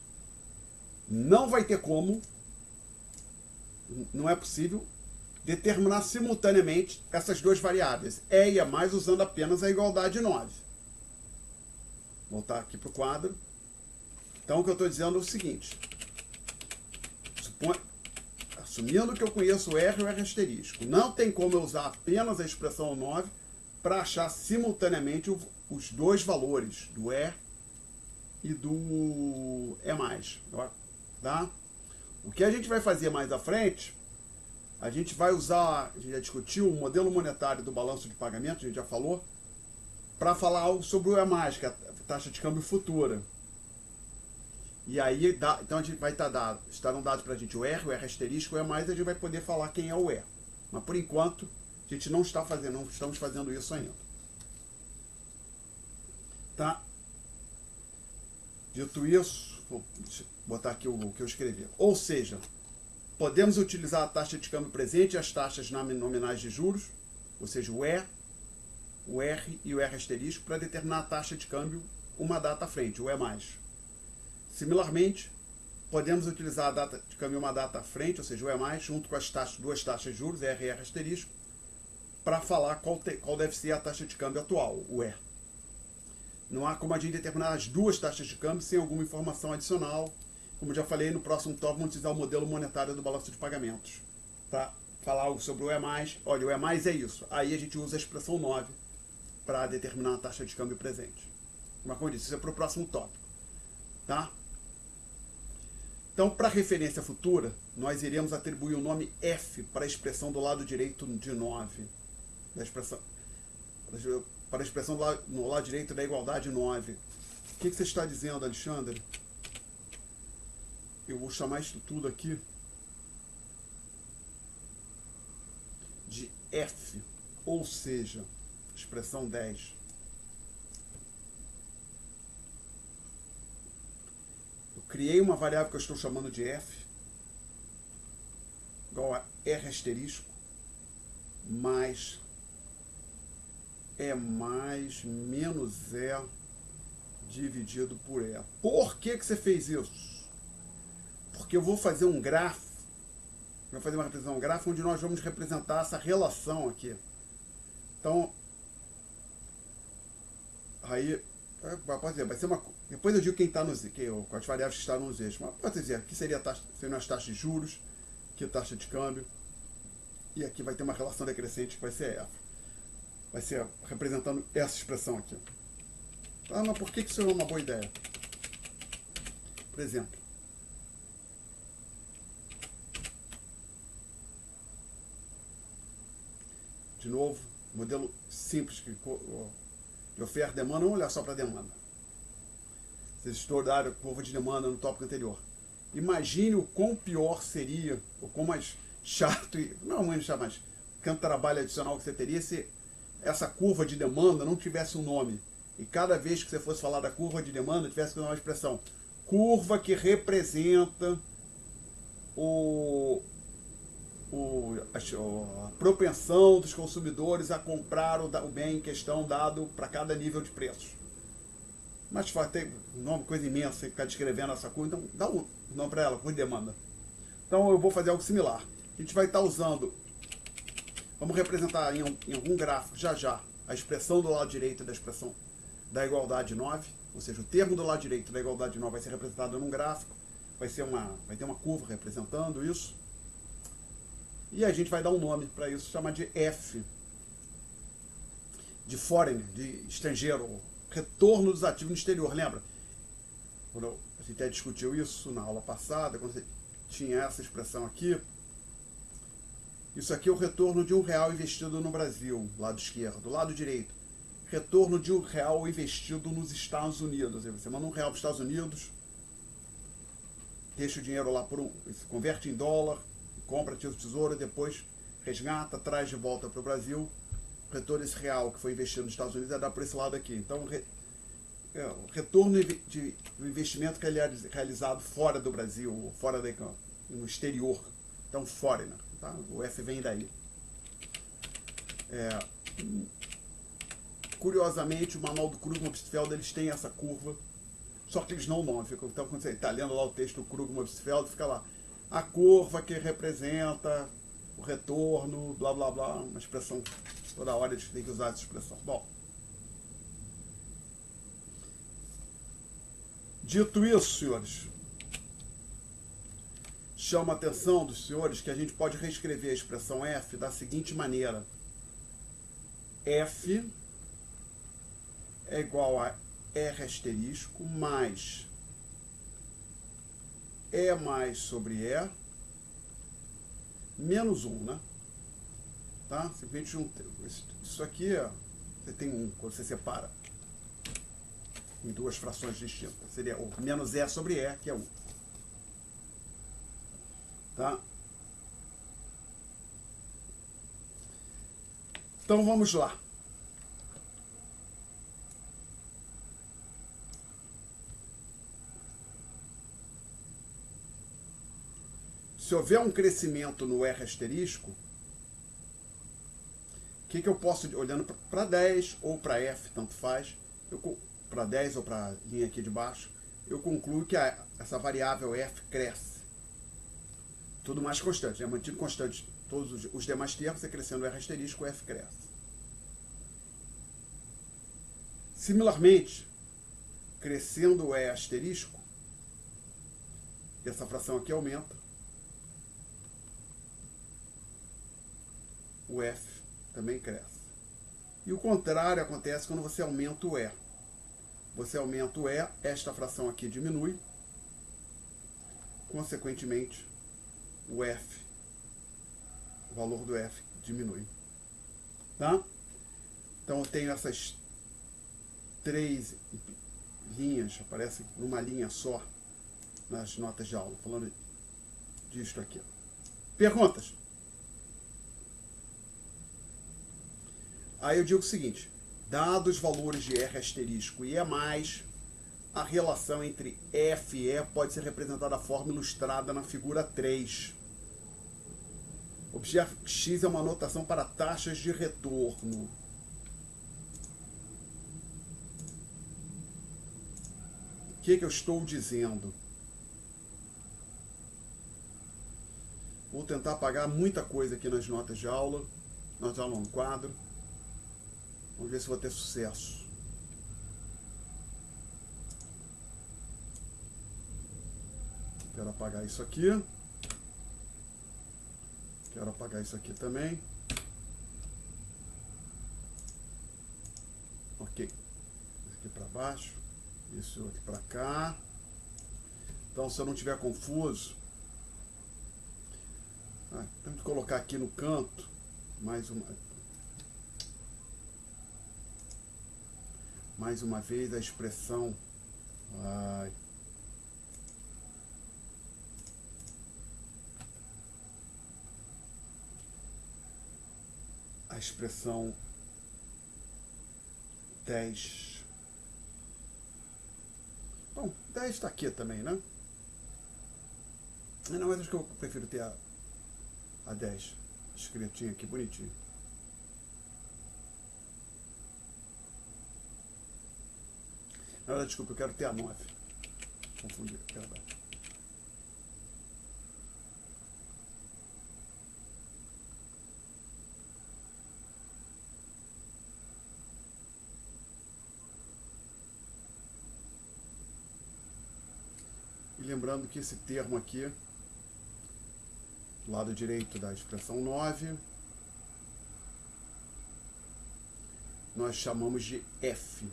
Não vai ter como, não é possível, determinar simultaneamente essas duas variáveis, E e E+, usando apenas a igualdade 9. Voltar aqui para o quadro. Então, o que eu estou dizendo é o seguinte. Assumindo que eu conheço o R e o R asterisco, não tem como eu usar apenas a expressão 9 para achar simultaneamente os dois valores, do E e do E+. Tá? O que a gente vai fazer mais à frente, a gente vai usar, a gente já discutiu o modelo monetário do balanço de pagamento, a gente já falou, para falar algo sobre o E+, que é a taxa de câmbio futura. E aí, então a gente vai estarão dados para a gente o R asterisco, o E+, a gente vai poder falar quem é o E. Mas por enquanto, a gente não estamos fazendo isso ainda. Tá? Dito isso, vou botar aqui o que eu escrevi. Ou seja, podemos utilizar a taxa de câmbio presente e as taxas nominais de juros, ou seja, o E, o R e o R asterisco, para determinar a taxa de câmbio uma data à frente, o E+. Similarmente, podemos utilizar a data de câmbio uma data à frente, ou seja, o E+, junto com as duas taxas de juros, R e R asterisco, para falar qual deve ser a taxa de câmbio atual, o E. Não há como a gente determinar as duas taxas de câmbio sem alguma informação adicional. Como já falei, no próximo tópico vamos utilizar o modelo monetário do balanço de pagamentos para falar algo sobre o E+. Olha, o E+ é isso. Aí a gente usa a expressão 9 para determinar a taxa de câmbio presente. Mas como eu disse, isso é para o próximo tópico. Tá? Então, para referência futura, nós iremos atribuir o nome F para a expressão do lado direito de 9. da expressão, para a expressão no lado direito da igualdade 9. O que você está dizendo, Alexandre? Eu vou chamar isso tudo aqui de F, ou seja, expressão 10. Eu criei uma variável que eu estou chamando de F, igual a R asterisco, mais E mais menos E dividido por E. Por que você fez isso? Porque eu vou fazer um gráfico, vou fazer uma representação gráfica onde nós vamos representar essa relação aqui. Então, aí, pode dizer, vai ser uma... Depois eu digo quem está nos as variáveis que estão nos eixos. Mas pode dizer, aqui seria seriam as taxas de juros, aqui a taxa de câmbio, e aqui vai ter uma relação decrescente que vai ser F. Vai ser representando essa expressão aqui. Ah, mas por que isso é uma boa ideia? Por exemplo, de novo, modelo simples de oferta e demanda, vamos olhar só para a demanda. Vocês estudaram a curva de demanda no tópico anterior. Imagine o quão pior seria, ou quão mais chato, não muito chato, mas quanto trabalho adicional que você teria se essa curva de demanda não tivesse um nome. E cada vez que você fosse falar da curva de demanda, tivesse que usar uma expressão. Curva que representa a propensão dos consumidores a comprar o bem em questão dado para cada nível de preços. Mas tem um nome, coisa imensa, você ficar descrevendo essa curva, então dá um nome para ela, curva de demanda. Então eu vou fazer algo similar. A gente vai estar usando, vamos representar em algum gráfico já a expressão do lado direito da expressão da igualdade 9, ou seja, o termo do lado direito da igualdade 9 vai ser representado num gráfico, vai ter uma curva representando isso. E a gente vai dar um nome para isso, chamar de F, de foreigner, de estrangeiro, retorno dos ativos no exterior, lembra? Quando a gente até discutiu isso na aula passada, quando você tinha essa expressão aqui, isso aqui é o retorno de R$1 investido no Brasil, lado esquerdo. Do lado direito, retorno de R$1 investido nos Estados Unidos. Você manda R$1 para os Estados Unidos, deixa o dinheiro lá, se converte em dólar, compra título de tesouro, depois resgata, traz de volta para o Brasil. O retorno desse real que foi investido nos Estados Unidos é dar por esse lado aqui. Então, o retorno do investimento que é realizado fora do Brasil, fora no exterior. Então, foreigner. Tá? O F vem daí. Curiosamente, o manual do Krugman-Obstfeld, eles têm essa curva, só que eles não ficam. Então, quando você está lendo lá o texto do Krugman-Obstfeld, fica lá a curva que representa o retorno, blá blá blá, uma expressão, toda hora eles têm que usar essa expressão. Bom, dito isso, senhores, chama a atenção dos senhores que a gente pode reescrever a expressão F da seguinte maneira. F é igual a R asterisco mais E mais sobre E menos 1, né? Tá? Simplesmente isso aqui, você tem 1 quando você separa em duas frações distintas. Seria o menos E sobre E, que é 1. Tá? Então vamos lá. Se houver um crescimento no R asterisco, o que eu posso, olhando para 10 ou para F, tanto faz, para 10 ou para a linha aqui de baixo, eu concluo que essa variável F cresce. Tudo mais constante, mantido constante todos os demais termos, você crescendo o R asterisco, o F cresce. Similarmente, crescendo o E asterisco, essa fração aqui aumenta, o F também cresce. E o contrário acontece quando você aumenta o E. Você aumenta o E, esta fração aqui diminui, consequentemente, o F, o valor do F diminui. tá? Então eu tenho essas 3 linhas, aparece numa linha só nas notas de aula, falando disto aqui. Perguntas? Aí eu digo o seguinte, dados os valores de R asterisco e E+, a relação entre F e E pode ser representada da forma ilustrada na figura 3. Objeto X é uma notação para taxas de retorno. O que eu estou dizendo? Vou tentar apagar muita coisa aqui nas notas de aula. Notas de aula no quadro. Vamos ver se vou ter sucesso. Quero apagar isso aqui. Quero apagar isso aqui também. Ok. Isso aqui para baixo. Isso aqui para cá. Então, se eu não tiver confuso, tenho que colocar aqui no canto mais uma vez a expressão. A expressão 10. Bom, 10 está aqui também, né? Não, mas acho que eu prefiro ter a 10 escritinha aqui, bonitinho. Na verdade, desculpa, eu quero ter a 9. Confundi, verdade. E lembrando que esse termo aqui, do lado direito da expressão 9, nós chamamos de F.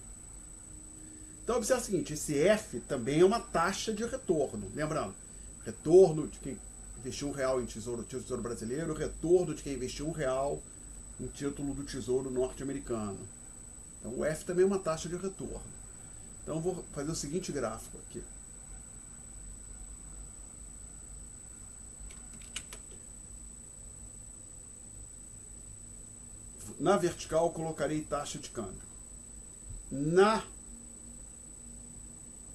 Então, observe o seguinte, esse F também é uma taxa de retorno. Lembrando, retorno de quem investiu R$1 em Tesouro Brasileiro, retorno de quem investiu R$1 em título do Tesouro Norte-Americano. Então, o F também é uma taxa de retorno. Então, eu vou fazer o seguinte gráfico aqui. Na vertical, eu colocarei taxa de câmbio. Na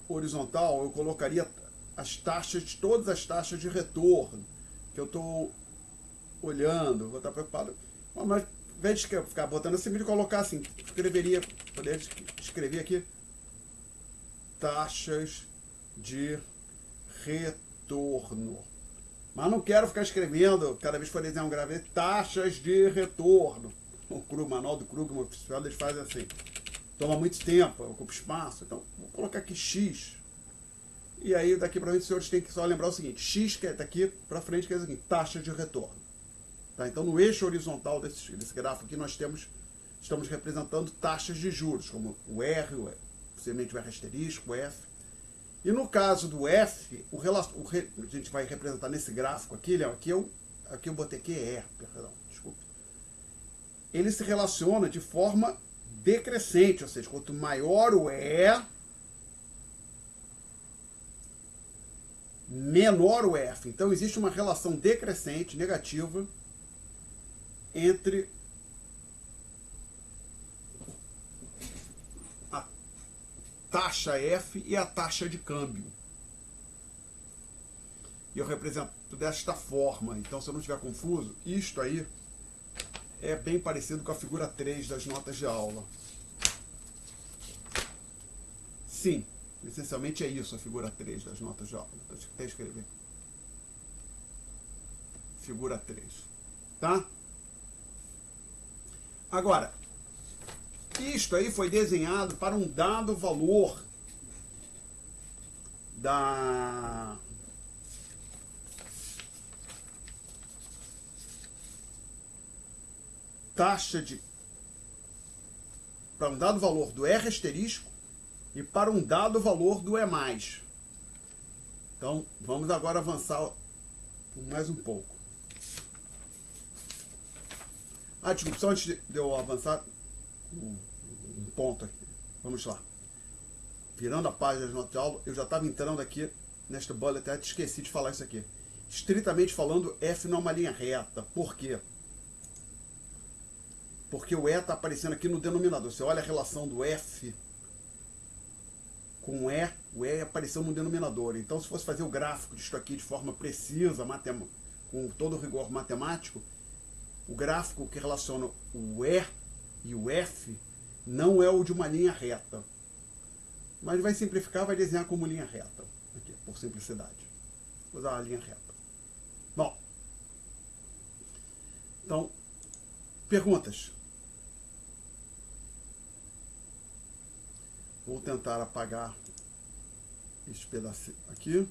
horizontal, eu colocaria as taxas, todas as taxas de retorno que eu estou olhando, vou estar preocupado. Mas, ao invés de ficar botando assim, de colocar assim, poderia escrever aqui taxas de retorno. Mas não quero ficar escrevendo, cada vez que for desenhar um gravete, taxas de retorno. O manual do Krugman oficial, eles fazem assim. Toma muito tempo, ocupa espaço. Então, vou colocar aqui X. E aí, daqui para frente, os senhores têm que só lembrar o seguinte. X, que é daqui para frente, quer dizer o seguinte, taxa de retorno. Tá? Então, no eixo horizontal desse gráfico aqui, nós estamos representando taxas de juros, como o R, possivelmente o R asterisco, o F. E no caso do F, a gente vai representar nesse gráfico aqui, aqui eu botei aqui E, perdão, desculpe. Ele se relaciona de forma decrescente, ou seja, quanto maior o E, menor o F. Então, existe uma relação decrescente, negativa, entre a taxa F e a taxa de câmbio. E eu represento desta forma. Então, se eu não estiver confuso, isto aí é bem parecido com a figura 3 das notas de aula. Sim, essencialmente é isso a figura 3 das notas de aula. Vou até escrever. Figura 3. Tá? Agora, isto aí foi desenhado para um dado valor da taxa para um dado valor do R asterisco e para um dado valor do E+. Então, vamos agora avançar mais um pouco. Desculpa, só antes de eu avançar, um ponto aqui. Vamos lá. Virando a página das notas de aula, eu já estava entrando aqui nesta bullet, até esqueci de falar isso aqui. Estritamente falando, F não é uma linha reta. Por quê? Porque o E está aparecendo aqui no denominador. Você olha a relação do F com o E apareceu no denominador. Então, se fosse fazer o gráfico disso aqui de forma precisa, com todo o rigor matemático, o gráfico que relaciona o E e o F não é o de uma linha reta. Mas vai simplificar, vai desenhar como linha reta, aqui, por simplicidade. Vou usar a linha reta. Bom, então, perguntas. Vou tentar apagar esse pedacinho aqui.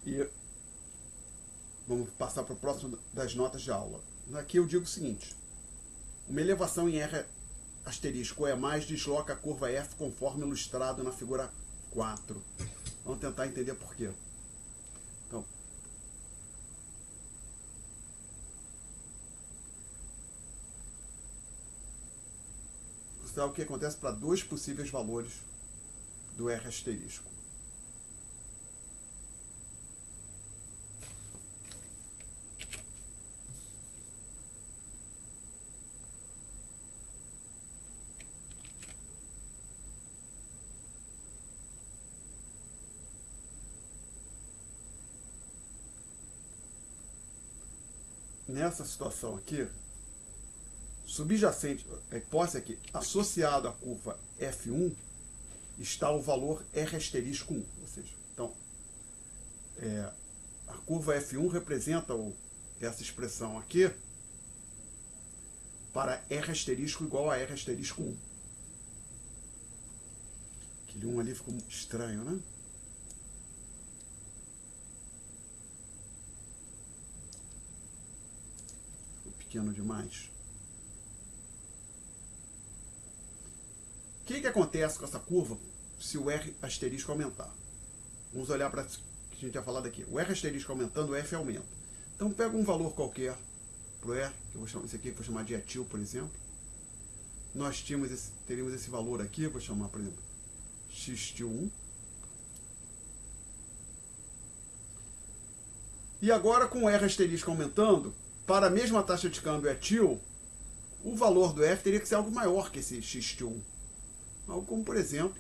E vamos passar para o próximo das notas de aula. Aqui eu digo o seguinte: uma elevação em R asterisco ou é mais desloca a curva F conforme ilustrado na figura 4. Vamos tentar entender por quê. Então, o que acontece para dois possíveis valores do R asterisco. Nessa situação aqui, subjacente, a hipótese aqui, associado à curva F1, está o valor R asterisco 1. Ou seja, então, a curva F1 representa essa expressão aqui para R asterisco igual a R asterisco 1. Aquele 1 ali ficou estranho, né? Pequeno demais. O que acontece com essa curva se o R asterisco aumentar? Vamos olhar para o que a gente tinha falado aqui. O R asterisco aumentando, o F aumenta. Então pega um valor qualquer para o R, que eu vou chamar, esse aqui que eu vou chamar de etil, por exemplo. Nós teríamos esse valor aqui, vou chamar, por exemplo, xtil1. E agora com o R asterisco aumentando, para a mesma taxa de câmbio etil, o valor do F teria que ser algo maior que esse xtil1. Algo como, por exemplo,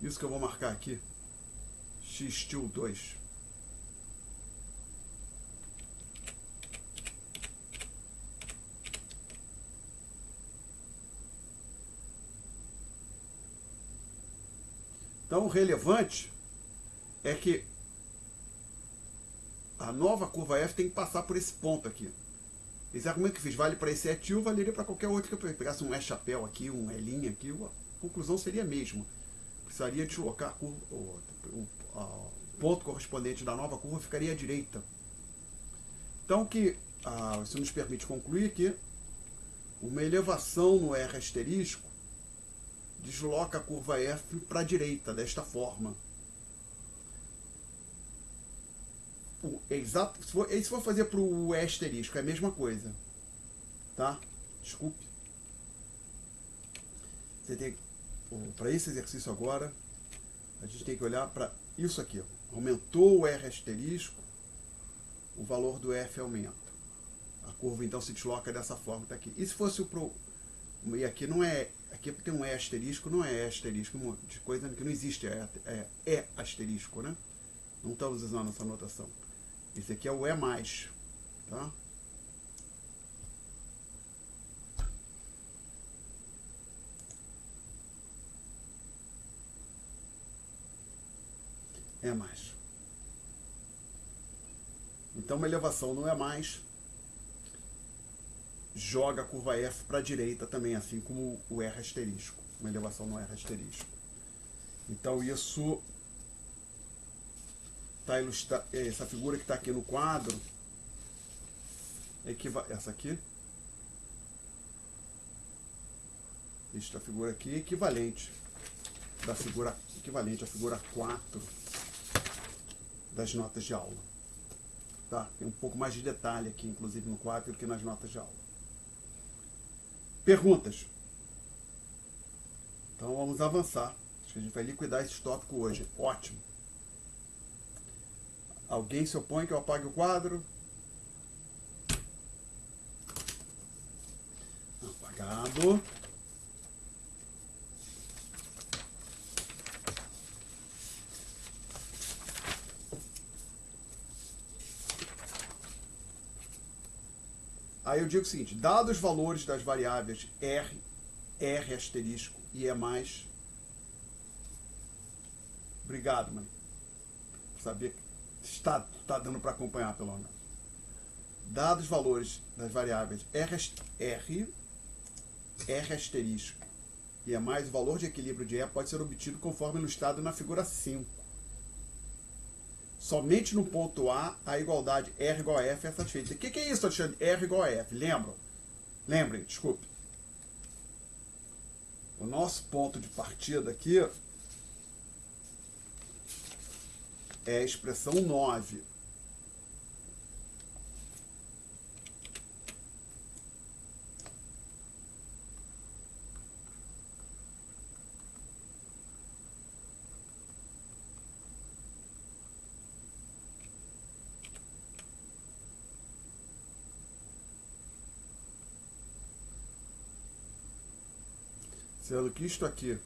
isso que eu vou marcar aqui, xtil2. Então, o relevante é que a nova curva F tem que passar por esse ponto aqui. Esse argumento que eu fiz vale para esse etil, valeria para qualquer outro que eu pegasse um E-chapéu aqui, um E' aqui, a conclusão seria a mesma. Precisaria deslocar a curva, o ponto correspondente da nova curva ficaria à direita. Então, isso nos permite concluir que uma elevação no R asterisco desloca a curva F para a direita, desta forma. Exato, se for fazer para o E asterisco, é a mesma coisa. Tá? Desculpe. Para esse exercício agora, a gente tem que olhar para isso aqui. Aumentou o R asterisco, o valor do F aumenta. A curva então se desloca dessa forma, tá aqui. E se fosse e aqui não é, aqui tem um E asterisco, não é E asterisco, de coisa que não existe, é E asterisco, né? Não estamos usando essa notação. Esse aqui é o E+, tá? É mais. Então, uma elevação no E+, joga a curva F para a direita também, assim como o R asterisco. Uma elevação no R asterisco. Então, isso está ilustrado. Essa figura que está aqui no quadro, essa aqui, esta figura aqui é equivalente da figura equivalente à figura 4 das notas de aula. Tá? Tem um pouco mais de detalhe aqui, inclusive no 4, do que nas notas de aula. Perguntas? Então vamos avançar. Acho que a gente vai liquidar esse tópico hoje. Ótimo. Alguém se opõe que eu apague o quadro? Apagado. Aí eu digo o seguinte, dados os valores das variáveis R, R asterisco e E+, obrigado, mãe. Sabia que está dando para acompanhar, pelo menos. Dados os valores das variáveis R, R asterisco e E+, o valor de equilíbrio de E pode ser obtido conforme ilustrado na figura 5. Somente no ponto A, a igualdade R igual a F é satisfeita. O que é isso, Alexandre? R igual a F. Lembram? Lembrem, desculpe. O nosso ponto de partida aqui é a expressão 9. Sendo que isto aqui,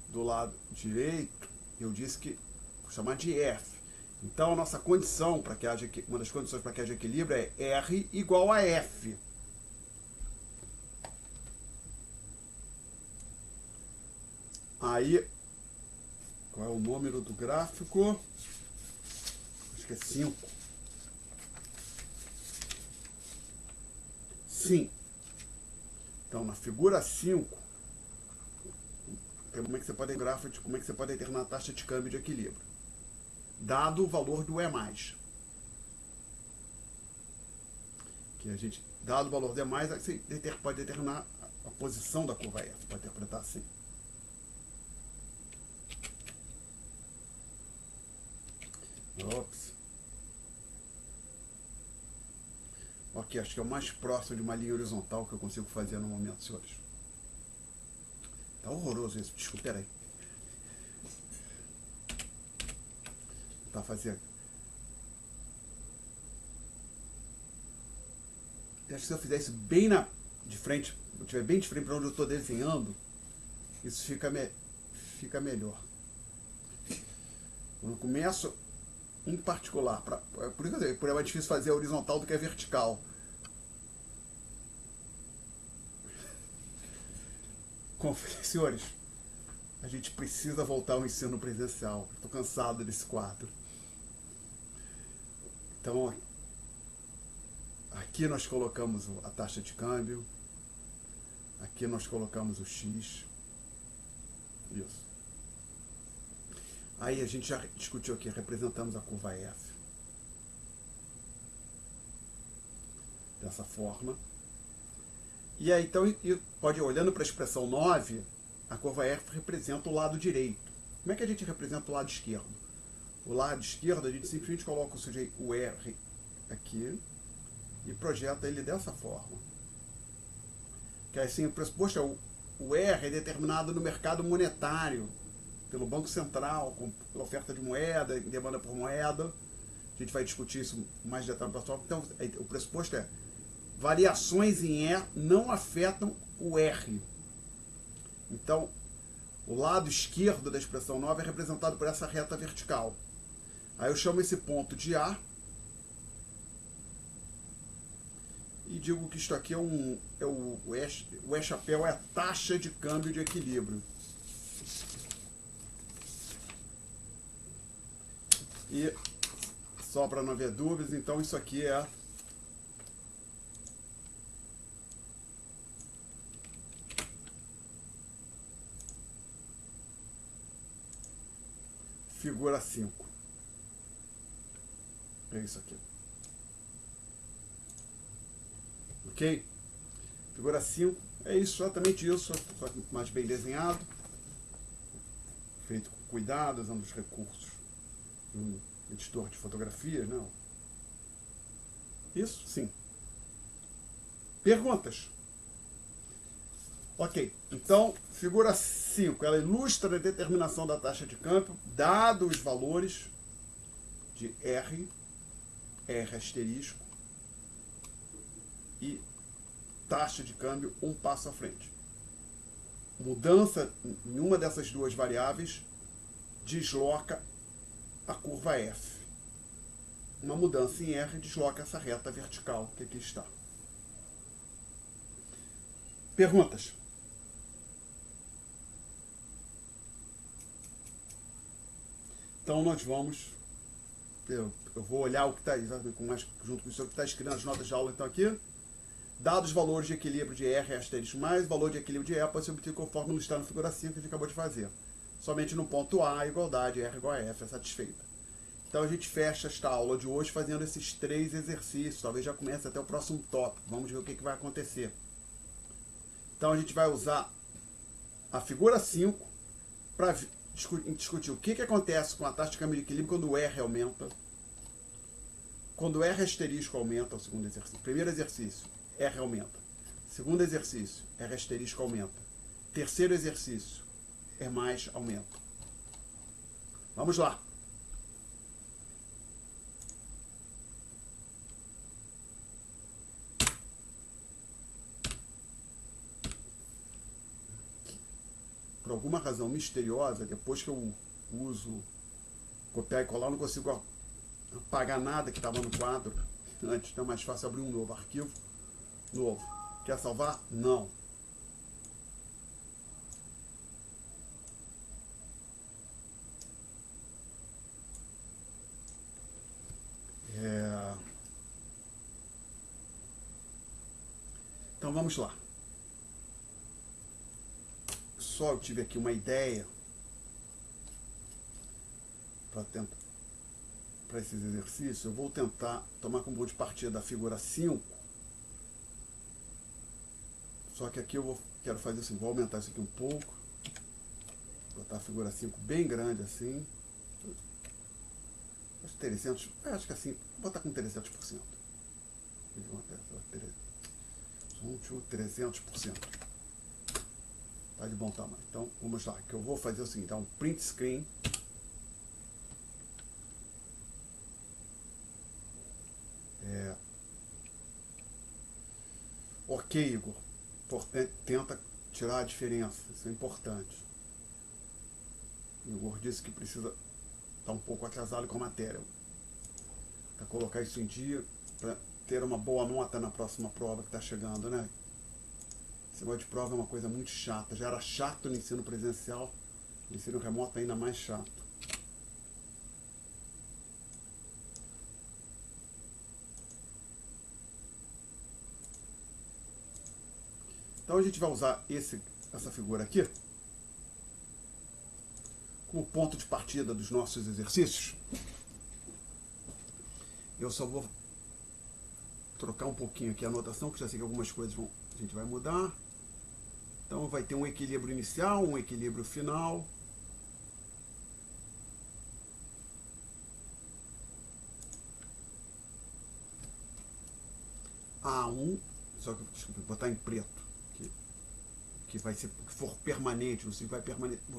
do lado direito, eu disse que vou chamar de F. Então, a nossa condição para que haja, uma das condições para que haja equilíbrio é R igual a F. Aí, qual é o número do gráfico? Acho que é 5. Sim. Então, na figura 5, como é que você pode gráfico, como é que você pode determinar a taxa de câmbio de equilíbrio? Dado o valor do E+. Que a gente, dado o valor do E+, você pode determinar a posição da curva F, pode interpretar assim. Ops. Ok, acho que é o mais próximo de uma linha horizontal que eu consigo fazer no momento, senhores. Tá horroroso isso, desculpa, peraí. Tá fazendo. Acho que se eu fizer isso bem de frente, se eu estiver bem de frente para onde eu estou desenhando, isso fica melhor. Quando eu começo, em particular, por isso que eu digo, é mais difícil fazer a horizontal do que a vertical. Senhores, a gente precisa voltar ao ensino presencial. Estou cansado desse quadro. Então, aqui nós colocamos a taxa de câmbio. Aqui nós colocamos o X. Isso. Aí a gente já discutiu aqui, representamos a curva F. Dessa forma. E aí, então, pode ir olhando para a expressão 9, a curva F representa o lado direito. Como é que a gente representa o lado esquerdo? O lado esquerdo, a gente simplesmente coloca o R aqui e projeta ele dessa forma. Que assim, o pressuposto é o R é determinado no mercado monetário, pelo Banco Central, com oferta de moeda, demanda por moeda. A gente vai discutir isso mais detalhe para o Então, o pressuposto é variações em E não afetam o R. Então, o lado esquerdo da expressão 9 é representado por essa reta vertical. Aí eu chamo esse ponto de A e digo que isto aqui é o E chapéu é a taxa de câmbio de equilíbrio. E só para não haver dúvidas, então isso aqui é figura 5. É isso aqui. Ok? Figura 5 é isso, exatamente isso, só que mais bem desenhado. feito com cuidado, usando os recursos de um editor de fotografias, né? Isso? Sim. Perguntas? Ok, então, figura 5, ela ilustra a determinação da taxa de câmbio, dados os valores de R asterisco e taxa de câmbio um passo à frente. Mudança em uma dessas duas variáveis desloca a curva F. Uma mudança em R desloca essa reta vertical que aqui está. Perguntas? Então nós vamos... Eu vou olhar o que está junto com isso que está escrito nas notas de aula. Então aqui, dados os valores de equilíbrio de R asterisco mais o valor de equilíbrio de E pode ser obtido conforme está na figura 5 que a gente acabou de fazer. Somente no ponto A, a igualdade R igual a F é satisfeita. Então a gente fecha esta aula de hoje fazendo esses 3 exercícios. Talvez já comece até o próximo tópico. Vamos ver o que vai acontecer. Então a gente vai usar a figura 5 para discutir o que acontece com a taxa de câmbio de equilíbrio quando o R aumenta. Quando o R asterisco aumenta, o segundo exercício. Primeiro exercício, R aumenta. Segundo exercício, R asterisco aumenta. Terceiro exercício, R mais aumenta. Vamos lá. Por alguma razão misteriosa, depois que eu uso copiar e colar, eu não consigo apagar nada que estava no quadro antes, então é mais fácil abrir um novo arquivo novo. Quer salvar? Não. Então vamos lá. Só eu tive aqui uma ideia para esses exercícios. Eu vou tentar tomar como ponto de partida da figura 5. Só que aqui eu quero fazer assim, vou aumentar isso aqui um pouco. Botar a figura 5 bem grande assim. Acho que assim, vou botar com 300%. O que acontece? 300%. Tá de bom tamanho. Então, vamos lá. O que eu vou fazer é o seguinte, dar um print screen. Ok, Igor. Tenta tirar a diferença. Isso é importante. O Igor disse que precisa estar um pouco atrasado com a matéria. Para colocar isso em dia, para ter uma boa nota na próxima prova que está chegando, né? Esse negócio de prova é uma coisa muito chata. Já era chato no ensino presencial, no ensino remoto ainda mais chato. Então a gente vai usar essa figura aqui como ponto de partida dos nossos exercícios. Eu só vou trocar um pouquinho aqui a anotação, porque já sei que algumas coisas a gente vai mudar. Então vai ter um equilíbrio inicial, um equilíbrio final. A1, só que desculpa, vou botar em preto, que vai ser, que for permanente, você vai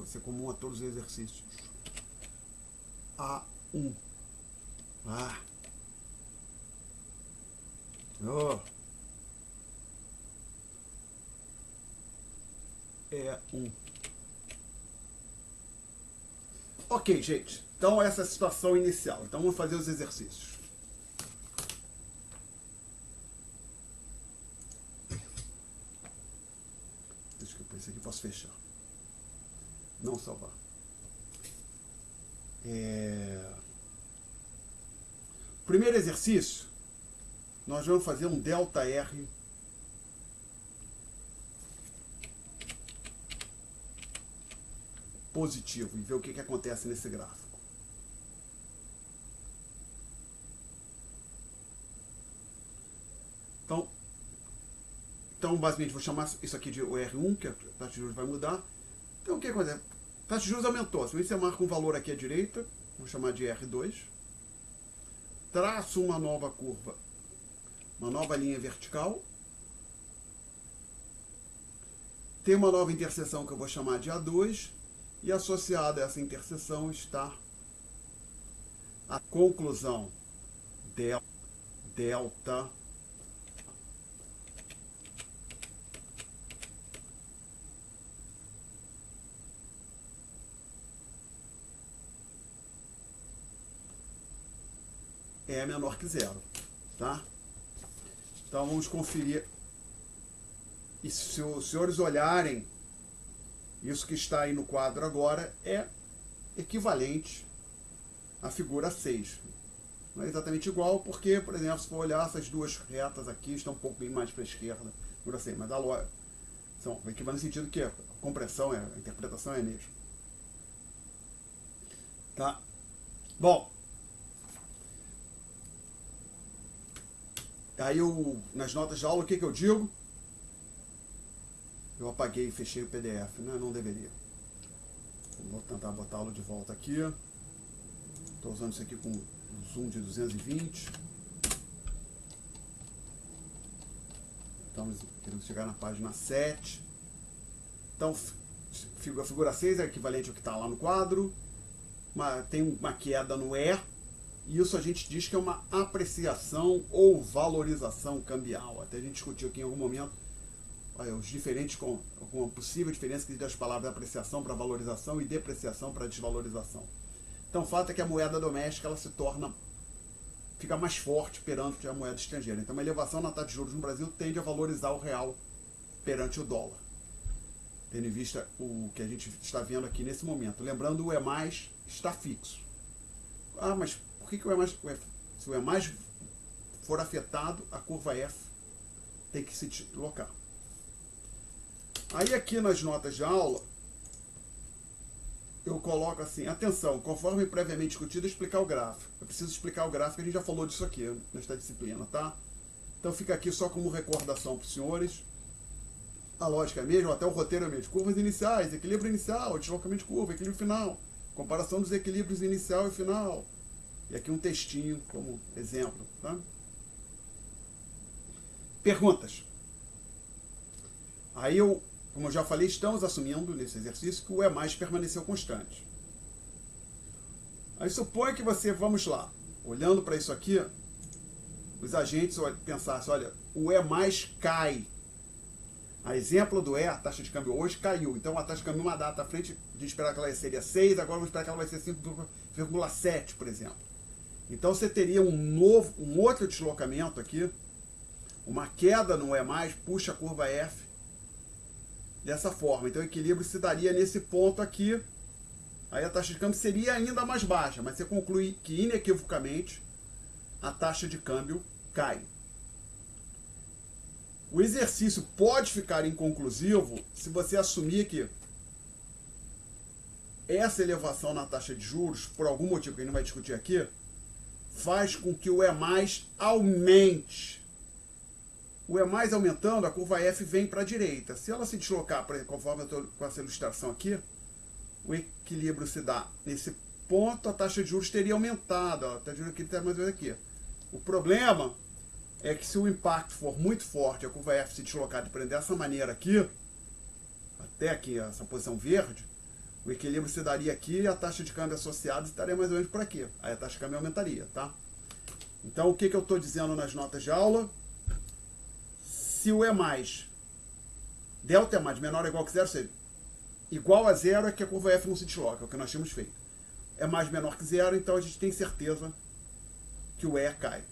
ser comum a todos os exercícios. A1. E1. Ok, gente. Então essa é a situação inicial. Então vamos fazer os exercícios. Desculpa, esse aqui posso fechar. Não salvar. Primeiro exercício, nós vamos fazer um ΔR positivo e ver o que acontece nesse gráfico. Então basicamente vou chamar isso aqui de o R1, que a taxa de juros vai mudar. Então o que acontece? Taxa de juros aumentou. Se você marca um valor aqui à direita, vou chamar de R2, traço uma nova curva, uma nova linha vertical, tem uma nova interseção que eu vou chamar de A2, e associada a essa interseção está a conclusão delta é menor que zero, tá? Então vamos conferir. E se os senhores olharem, isso que está aí no quadro agora é equivalente à figura 6. Não é exatamente igual, porque, por exemplo, se for olhar essas duas retas aqui, estão um pouco bem mais para a esquerda, por assim, mas a lógica são equivalentes no sentido que a compressão, a interpretação é a mesma. Tá? Bom, aí nas notas de aula, o que eu digo? Eu apaguei e fechei o PDF, né? Não deveria. Vou tentar botá-lo de volta aqui. Estou usando isso aqui com zoom de 220. Estamos querendo chegar na página 7. Então, a figura 6 é equivalente ao que está lá no quadro. Tem uma queda no E. E isso a gente diz que é uma apreciação ou valorização cambial. Até a gente discutiu aqui em algum momento os diferentes, com uma possível diferença das palavras apreciação para valorização e depreciação para desvalorização. Então o fato é que a moeda doméstica ela fica mais forte perante a moeda estrangeira. Então uma elevação na taxa de juros no Brasil tende a valorizar o real perante o dólar, tendo em vista o que a gente está vendo aqui nesse momento. Lembrando, o E+ está fixo. Ah, mas por que o E+, se o E+ for afetado, a curva F tem que se deslocar? Aí aqui nas notas de aula, eu coloco assim, atenção, conforme previamente discutido, explicar o gráfico. Eu preciso explicar o gráfico, a gente já falou disso aqui nesta disciplina, tá? Então fica aqui só como recordação para os senhores. A lógica é mesmo, até o roteiro é mesmo. Curvas iniciais, equilíbrio inicial, deslocamento de curva, equilíbrio final. Comparação dos equilíbrios inicial e final. E aqui um textinho como exemplo, tá? Perguntas. Aí como eu já falei, estamos assumindo nesse exercício que o E+ permaneceu constante. Aí suponha que você, vamos lá, olhando para isso aqui, os agentes pensassem, olha, o E+ cai. A exemplo do E, a taxa de câmbio hoje caiu. Então a taxa de câmbio uma data à frente, a gente esperava que ela seria 6, agora vamos esperar que ela vai ser 5,7, por exemplo. Então você teria um outro deslocamento aqui, uma queda no E+, puxa a curva F dessa forma. Então o equilíbrio se daria nesse ponto aqui. Aí a taxa de câmbio seria ainda mais baixa, mas você conclui que inequivocamente a taxa de câmbio cai. O exercício pode ficar inconclusivo se você assumir que essa elevação na taxa de juros, por algum motivo que a gente não vai discutir aqui, faz com que o E+ aumente. O E+ aumentando, a curva F vem para a direita. Se ela se deslocar, conforme eu estou com essa ilustração aqui, o equilíbrio se dá nesse ponto, a taxa de juros teria aumentado. A taxa de juros aqui está mais ou menos aqui. O problema é que se o impacto for muito forte, a curva F se deslocar dessa maneira aqui, até aqui, essa posição verde, o equilíbrio se daria aqui e a taxa de câmbio associada estaria mais ou menos por aqui. Aí a taxa de câmbio aumentaria, tá? Então o que eu estou dizendo nas notas de aula? Se o E+, delta E+, menor ou igual que zero, seja, igual a zero é que a curva F não se desloca, é o que nós tínhamos feito. É mais menor que zero, então a gente tem certeza que o E cai.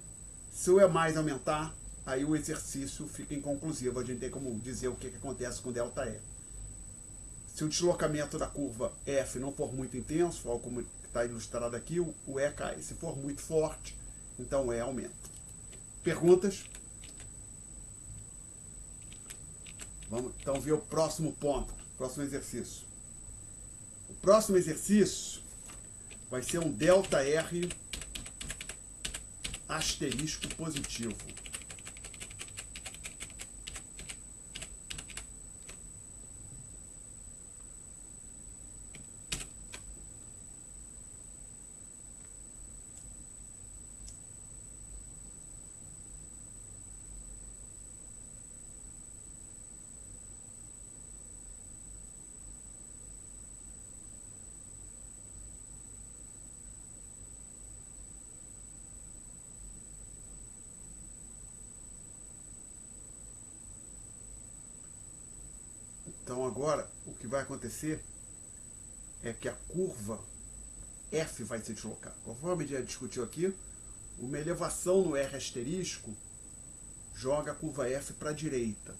Se o E+ aumentar, aí o exercício fica inconclusivo. A gente tem como dizer o que acontece com ΔE. Se o deslocamento da curva F não for muito intenso, como está ilustrado aqui, o E cai. Se for muito forte, então o E aumenta. Perguntas? Vamos então ver o próximo ponto, próximo exercício. O próximo exercício vai ser um ΔR asterisco positivo. Então agora o que vai acontecer é que a curva F vai se deslocar. Conforme a gente já discutiu aqui, uma elevação no R asterisco joga a curva F para a direita.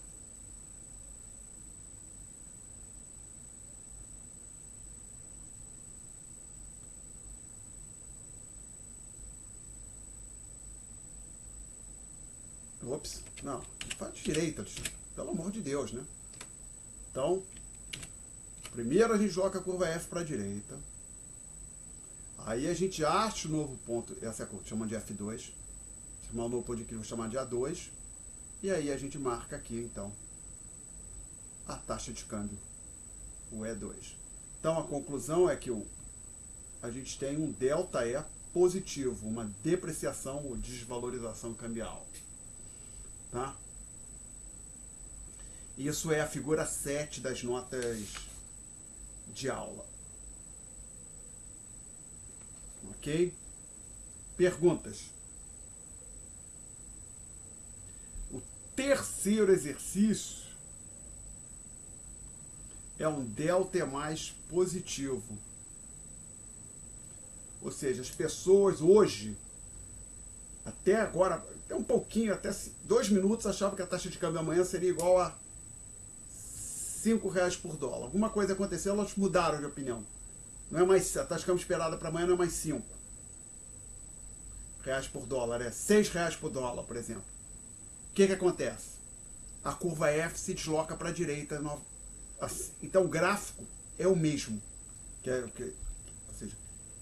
Ops, não, faz direita, pelo amor de Deus, né? Então, primeiro a gente joga a curva F para a direita. Aí a gente acha o novo ponto, essa é a curva, chama de F2. Chamar o novo ponto aqui, vou chamar de A2. E aí a gente marca aqui, então, a taxa de câmbio, o E2. Então a conclusão é que a gente tem um ΔE positivo, uma depreciação ou desvalorização cambial. Tá? Isso é a figura 7 das notas de aula. Ok? Perguntas. O terceiro exercício é um delta mais positivo. Ou seja, as pessoas hoje, até agora, até um pouquinho, até 2 minutos, achavam que a taxa de câmbio amanhã seria igual a R$5 por dólar. Alguma coisa aconteceu, elas mudaram de opinião. Não é mais, a taxa de câmbio esperada para amanhã não é mais R$5 por dólar, é R$6 por dólar, por exemplo. O que acontece? A curva F se desloca para a direita. Então o gráfico é o mesmo. Ou seja,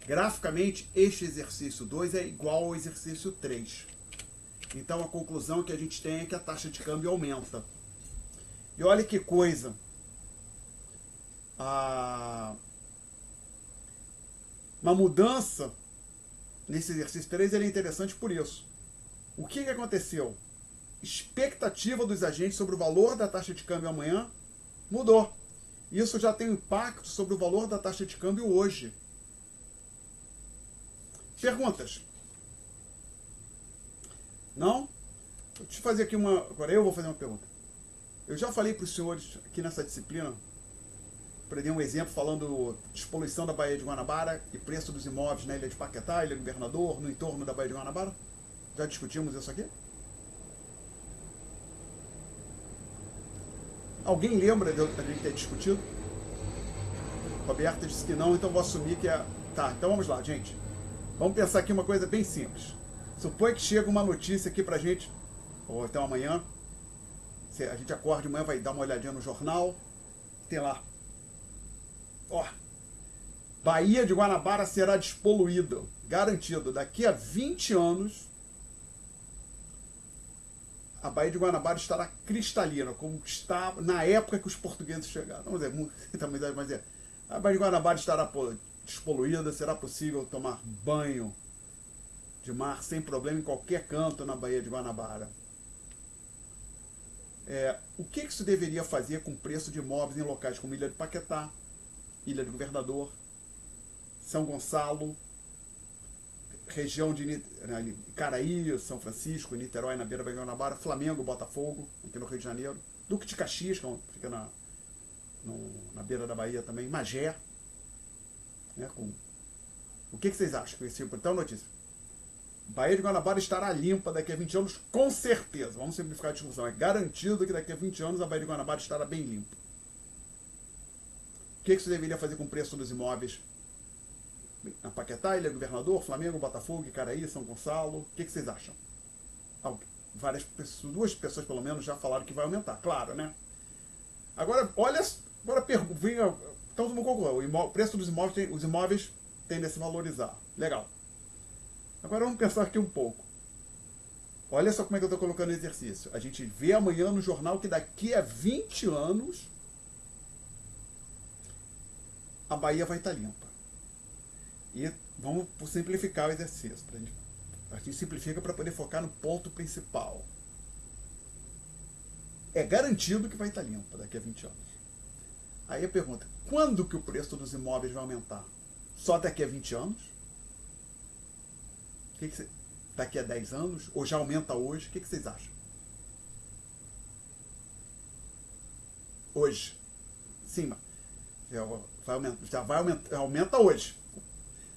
graficamente, este exercício 2 é igual ao exercício 3. Então a conclusão que a gente tem é que a taxa de câmbio aumenta. E olha que coisa. Uma mudança nesse exercício 3 é interessante por isso. O que aconteceu? Expectativa dos agentes sobre o valor da taxa de câmbio amanhã mudou. Isso já tem um impacto sobre o valor da taxa de câmbio hoje. Perguntas? Não? Deixa eu fazer aqui uma... Agora eu vou fazer uma pergunta. Eu já falei para os senhores aqui nessa disciplina, para dar um exemplo, falando de poluição da Baía de Guanabara e preço dos imóveis na Ilha de Paquetá, Ilha do Governador, no entorno da Baía de Guanabara. Já discutimos isso aqui? Alguém lembra de a gente ter discutido? Roberta disse que não, então vou assumir que é... Tá, então vamos lá, gente. Vamos pensar aqui uma coisa bem simples. Supõe que chega uma notícia aqui pra gente, ou então amanhã, a gente acorda de manhã, vai dar uma olhadinha no jornal, tem lá, ó, Baía de Guanabara será despoluída, garantido, daqui a 20 anos, a Baía de Guanabara estará cristalina, como está na época que os portugueses chegaram. Vamos dizer, mas a Baía de Guanabara estará despoluída, será possível tomar banho de mar sem problema em qualquer canto na Baía de Guanabara. O que isso deveria fazer com o preço de imóveis em locais como Ilha de Paquetá, Ilha do Governador, São Gonçalo, região de Icaraí, São Francisco, Niterói, na beira da Baía de Guanabara, Flamengo, Botafogo, aqui no Rio de Janeiro, Duque de Caxias, que fica na beira da Bahia também, Magé. Né, o que vocês acham? Então, notícia. Baía de Guanabara estará limpa daqui a 20 anos, com certeza. Vamos simplificar a discussão. É garantido que daqui a 20 anos a Baía de Guanabara estará bem limpa. O que isso deveria fazer com o preço dos imóveis na Paquetá, Ilha do Governador, Flamengo, Botafogo, Icaraí, São Gonçalo? O que vocês acham? Duas pessoas pelo menos já falaram que vai aumentar, claro, né? Agora, olha, então vamos concluir. O preço dos imóveis, os imóveis tendem a se valorizar. Legal. Agora vamos pensar aqui um pouco. Olha só como é que eu estou colocando o exercício. A gente vê amanhã no jornal que daqui a 20 anos a Bahia vai estar limpa. E vamos simplificar o exercício. A gente simplifica para poder focar no ponto principal. É garantido que vai estar limpa daqui a 20 anos. Aí a pergunta, quando que o preço dos imóveis vai aumentar? Só daqui a 20 anos? Daqui a 10 anos? Ou já aumenta hoje? O que vocês acham? Hoje. cima. Já vai aumentar, aumenta hoje.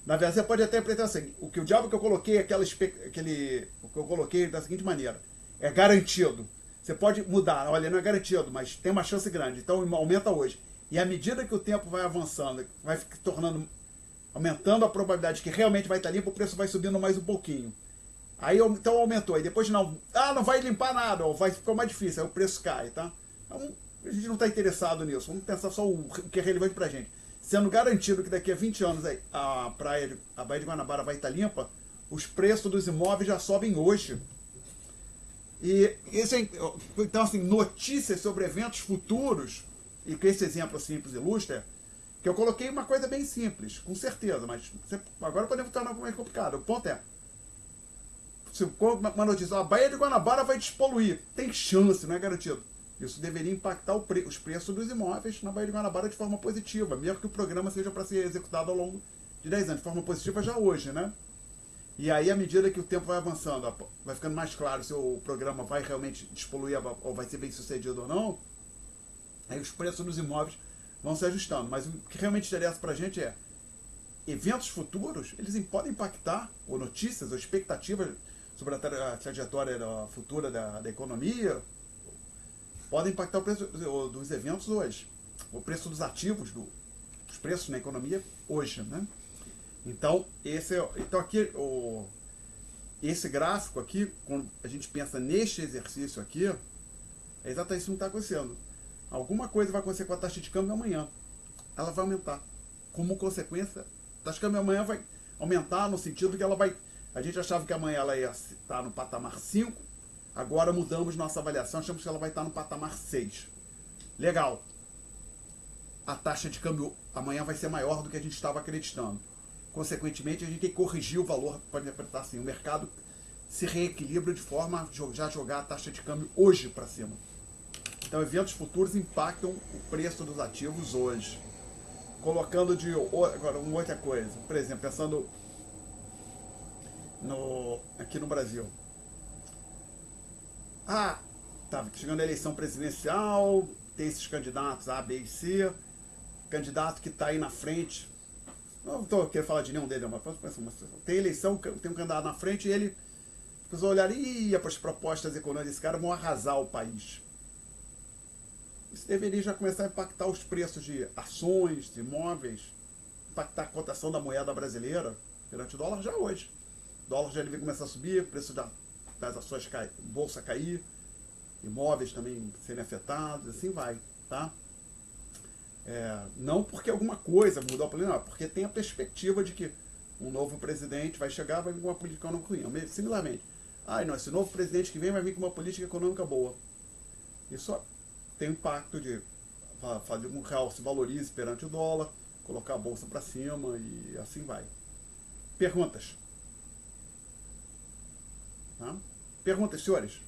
Na verdade, você pode até interpretar assim, o diabo que eu coloquei, o que eu coloquei da seguinte maneira, é garantido. Você pode mudar, olha, não é garantido, mas tem uma chance grande, então aumenta hoje. E à medida que o tempo vai avançando, vai tornando, aumentando a probabilidade que realmente vai estar limpo, o preço vai subindo mais um pouquinho. Aí então aumentou, aí depois não vai limpar nada, ou vai ficar mais difícil, aí o preço cai, tá? Então, a gente não está interessado nisso, vamos pensar só o que é relevante pra gente. Sendo garantido que daqui a 20 anos a Baía de Guanabara vai estar limpa, os preços dos imóveis já sobem hoje. E então, assim, notícias sobre eventos futuros, e com esse exemplo simples ilustra, que eu coloquei uma coisa bem simples, com certeza, mas agora podemos tornar um pouco mais complicado. O ponto é, se uma notícia, a Baía de Guanabara vai despoluir, tem chance, não é garantido. Isso deveria impactar os preços dos imóveis na Baía de Guanabara de forma positiva, mesmo que o programa seja para ser executado ao longo de 10 anos, de forma positiva já hoje, né? E aí, à medida que o tempo vai avançando, vai ficando mais claro se o programa vai realmente despoluir ou vai ser bem sucedido ou não, aí os preços dos imóveis vão se ajustando. Mas o que realmente interessa para a gente é eventos futuros, eles podem impactar, ou notícias, ou expectativas sobre a trajetória futura da economia, podem impactar o preço dos eventos hoje, o preço dos ativos, os preços na economia hoje, né? Então, aqui, esse gráfico aqui, quando a gente pensa neste exercício aqui, é exatamente isso que está acontecendo. Alguma coisa vai acontecer com a taxa de câmbio amanhã. Ela vai aumentar. Como consequência, a taxa de câmbio amanhã vai aumentar no sentido que ela vai... A gente achava que amanhã ela ia estar no patamar 5, agora mudamos nossa avaliação, achamos que ela vai estar no patamar 6. Legal. A taxa de câmbio amanhã vai ser maior do que a gente estava acreditando. Consequentemente, a gente tem que corrigir o valor, pode interpretar assim, o mercado se reequilibra de forma a já jogar a taxa de câmbio hoje para cima. Então, eventos futuros impactam o preço dos ativos hoje. Colocando agora uma outra coisa, por exemplo, pensando aqui no Brasil. Tá chegando a eleição presidencial, tem esses candidatos A, B e C, candidato que está aí na frente. Não estou querendo falar de nenhum deles, mas tem eleição, tem um candidato na frente e as pessoas olharem e as propostas econômicas desse cara vão arrasar o país. Isso deveria já começar a impactar os preços de ações, de imóveis, impactar a cotação da moeda brasileira perante o dólar já hoje. O dólar já deve começar a subir, o preço das ações bolsa cair, imóveis também serem afetados, assim vai, tá? Não porque alguma coisa mudou o plano, não, porque tem a perspectiva de que um novo presidente vai chegar, vai vir com uma política econômica ruim. Similarmente, esse novo presidente que vem vai vir com uma política econômica boa. Isso tem o impacto de fazer com que o real se valorize perante o dólar, colocar a bolsa para cima e assim vai. Perguntas? Tá? Perguntas, senhores?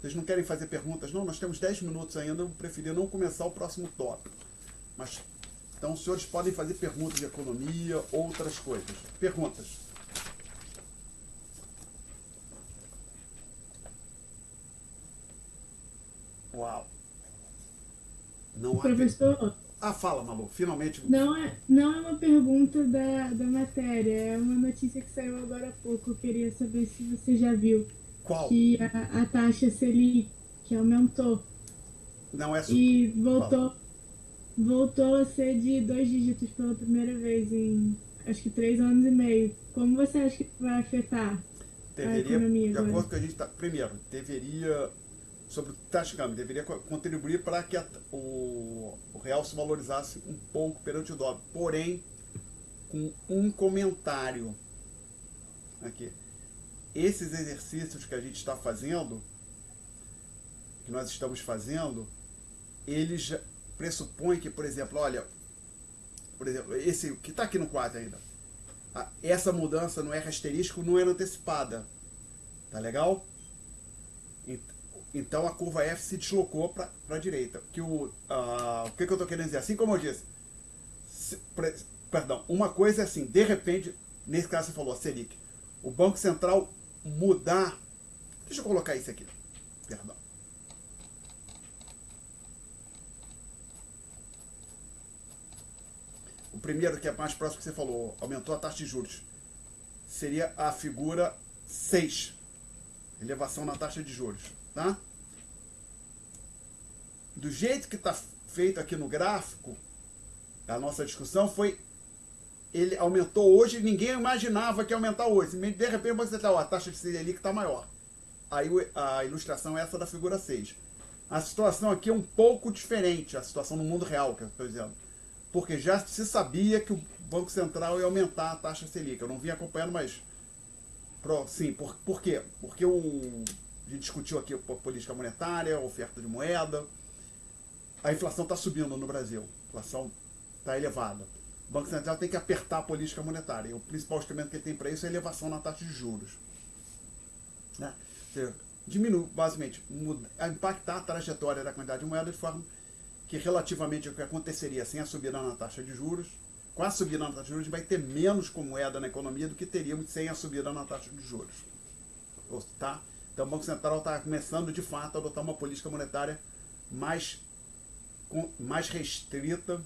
Vocês não querem fazer perguntas? Não, nós temos 10 minutos ainda, eu preferi não começar o próximo tópico. Mas, então, os senhores podem fazer perguntas de economia, outras coisas. Perguntas? Uau! Não há... Professor, fala, Malu, finalmente. não é uma pergunta da matéria, é uma notícia que saiu agora há pouco. Eu queria saber se você já viu. Qual? Que a taxa Selic, que aumentou. Não é E voltou a ser de 2 dígitos pela primeira vez em, acho que 3 anos e meio. Como você acha que vai afetar a economia agora? De acordo com o que a gente está... Primeiro, sobre o taxa de câmbio, deveria contribuir para que o real se valorizasse um pouco perante o dólar. Porém, com um comentário aqui. Esses exercícios que a gente está fazendo, que nós estamos fazendo, eles pressupõem que, por exemplo, esse que está aqui no quadro ainda, essa mudança no R asterisco não era antecipada. Tá legal? Então a curva F se deslocou para a direita. O que eu estou querendo dizer? Assim como eu disse, uma coisa é assim, de repente, nesse caso você falou, a Selic, o Banco Central mudar. Deixa eu colocar isso aqui. Perdão. primeiro, que é mais próximo que você falou, aumentou a taxa de juros, seria a figura 6, elevação na taxa de juros, tá? Do jeito que está feito aqui no gráfico, a nossa discussão foi, ele aumentou hoje, ninguém imaginava que ia aumentar hoje, de repente você está, a taxa de Selic está maior. Aí a ilustração é essa da figura 6. A situação aqui é um pouco diferente, a situação no mundo real, que eu estou dizendo. Porque já se sabia que o Banco Central ia aumentar a taxa Selic. Eu não vim acompanhando, mas... Sim, por quê? Porque a gente discutiu aqui a política monetária, a oferta de moeda. A inflação está subindo no Brasil. A inflação está elevada. O Banco Central tem que apertar a política monetária. E o principal instrumento que ele tem para isso é a elevação na taxa de juros. Né? Diminui, basicamente, impactar a trajetória da quantidade de moeda de forma que relativamente ao que aconteceria sem a subida na taxa de juros, com a subida na taxa de juros vai ter menos com moeda na economia do que teríamos sem a subida na taxa de juros. Tá? Então o Banco Central está começando de fato a adotar uma política monetária mais restrita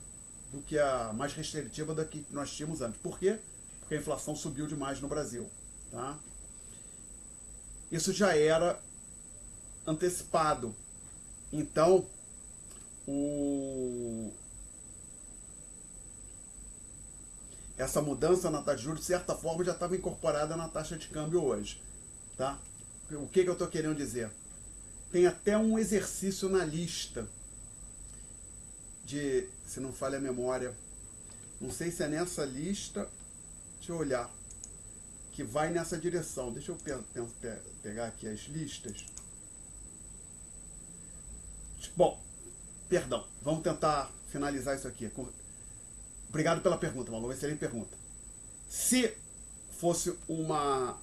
do que mais restritiva da que nós tínhamos antes. Por quê? Porque a inflação subiu demais no Brasil. Tá? Isso já era antecipado. Então, essa mudança na taxa de juros, de certa forma, já estava incorporada na taxa de câmbio hoje. Tá? O que eu estou querendo dizer? Tem até um exercício na lista de, se não falha a memória, não sei se é nessa lista, deixa eu olhar, que vai nessa direção. Deixa eu pegar aqui as listas. Bom, perdão, vamos tentar finalizar isso aqui. Obrigado pela pergunta, Malu, excelente pergunta. Se fosse uma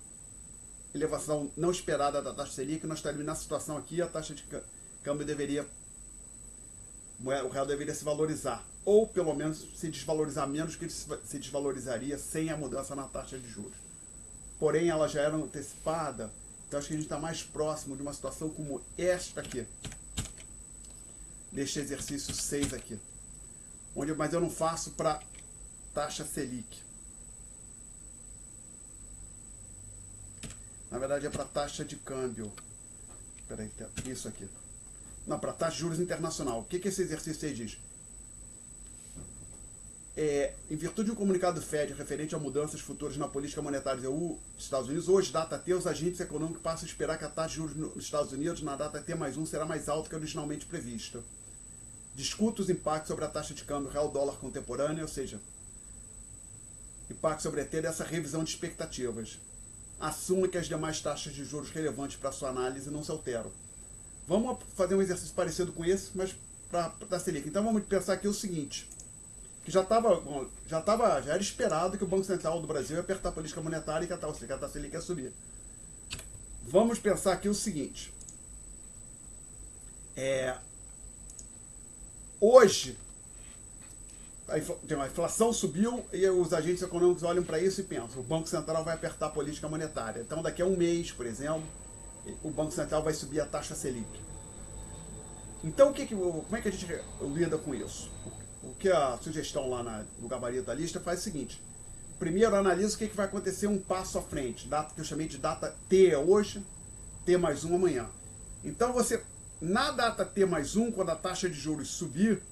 elevação não esperada da taxa Selic, nós estaríamos na situação aqui, a taxa de câmbio deveria, o real deveria se valorizar, ou pelo menos se desvalorizar menos que se desvalorizaria sem a mudança na taxa de juros. Porém, ela já era antecipada, então acho que a gente está mais próximo de uma situação como esta aqui, deste exercício 6 aqui, mas eu não faço para taxa Selic. Na verdade é para taxa de câmbio. Peraí, isso aqui. Não, para taxa de juros internacional. O que esse exercício aí diz? Em virtude de um comunicado do FED referente a mudanças futuras na política monetária da EU dos Estados Unidos, hoje, data T, os agentes econômicos passam a esperar que a taxa de juros nos Estados Unidos, na data T+1, será mais alta que a originalmente prevista. Discuta os impactos sobre a taxa de câmbio real-dólar contemporânea, ou seja, impacto sobre a T dessa revisão de expectativas. Assuma que as demais taxas de juros relevantes para sua análise não se alteram. Vamos fazer um exercício parecido com esse, mas para a Selic. Então vamos pensar aqui o seguinte, que já era esperado que o Banco Central do Brasil ia apertar a política monetária e que a taxa Selic ia subir. Vamos pensar aqui o seguinte, hoje a inflação subiu e os agentes econômicos olham para isso e pensam, o Banco Central vai apertar a política monetária. Então daqui a um mês, por exemplo, o Banco Central vai subir a taxa Selic. Então como é que a gente lida com isso? O que a sugestão lá no gabarito da lista faz é o seguinte, primeiro analisa o que vai acontecer um passo à frente, data que eu chamei de data T é hoje, T+1 amanhã. Então na data T+1, quando a taxa de juros subir,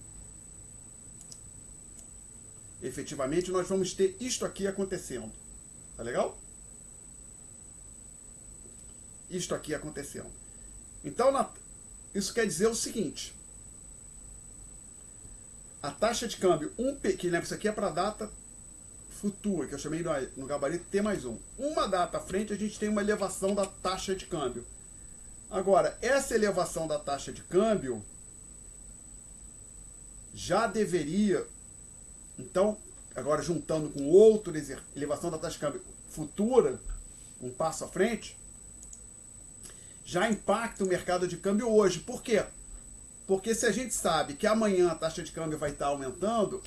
efetivamente nós vamos ter isto aqui acontecendo. Tá legal? Isto aqui acontecendo. Então, isso quer dizer o seguinte, a taxa de câmbio, que lembra, isso aqui é para a data futura, que eu chamei no gabarito T+1. Uma data à frente a gente tem uma elevação da taxa de câmbio. Agora, essa elevação da taxa de câmbio já deveria, então, agora juntando com outra elevação da taxa de câmbio futura, um passo à frente, já impacta o mercado de câmbio hoje. Por quê? Porque se a gente sabe que amanhã a taxa de câmbio vai estar aumentando,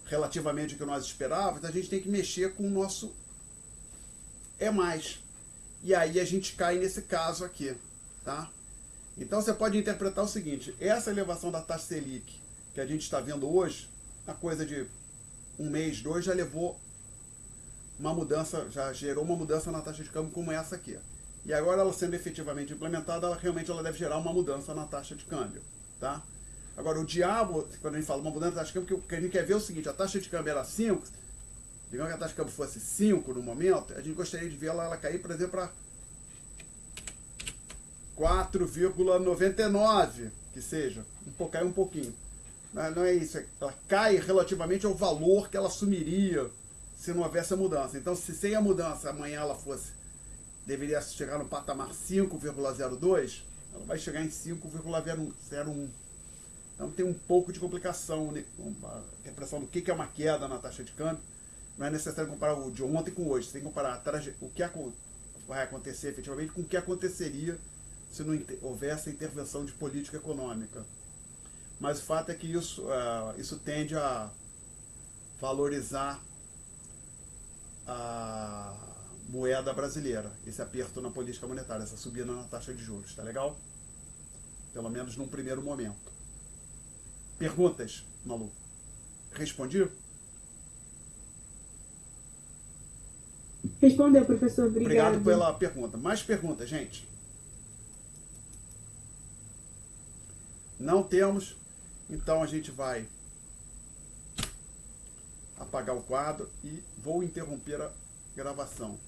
relativamente ao que nós esperávamos, a gente tem que mexer com o nosso mais. E aí a gente cai nesse caso aqui, tá? Então você pode interpretar o seguinte, essa elevação da taxa Selic que a gente está vendo hoje, a coisa de um mês, dois, já levou uma mudança, já gerou uma mudança na taxa de câmbio como essa aqui. E agora, ela sendo efetivamente implementada, ela deve gerar uma mudança na taxa de câmbio, tá? Agora, o diabo, quando a gente fala uma mudança na taxa de câmbio, o que a gente quer ver é o seguinte: a taxa de câmbio era 5, digamos que a taxa de câmbio fosse 5 no momento, a gente gostaria de ver ela cair, por exemplo, para 4,99, que seja, cai um pouquinho. Não é isso, ela cai relativamente ao valor que ela assumiria se não houvesse a mudança. Então, se sem a mudança amanhã ela deveria chegar no patamar 5,02, ela vai chegar em 5,01. Então tem um pouco de complicação, né? A interpretação do que é uma queda na taxa de câmbio. Não é necessário comparar o de ontem com hoje. Você tem que comparar o que vai acontecer efetivamente com o que aconteceria se não houvesse a intervenção de política econômica. Mas o fato é que isso tende a valorizar a moeda brasileira, esse aperto na política monetária, essa subida na taxa de juros, tá legal? Pelo menos num primeiro momento. Perguntas, Malu? Respondi? Respondeu, professor. Obrigado. Obrigado pela pergunta. Mais perguntas, gente? Não temos, então a gente vai apagar o quadro e vou interromper a gravação.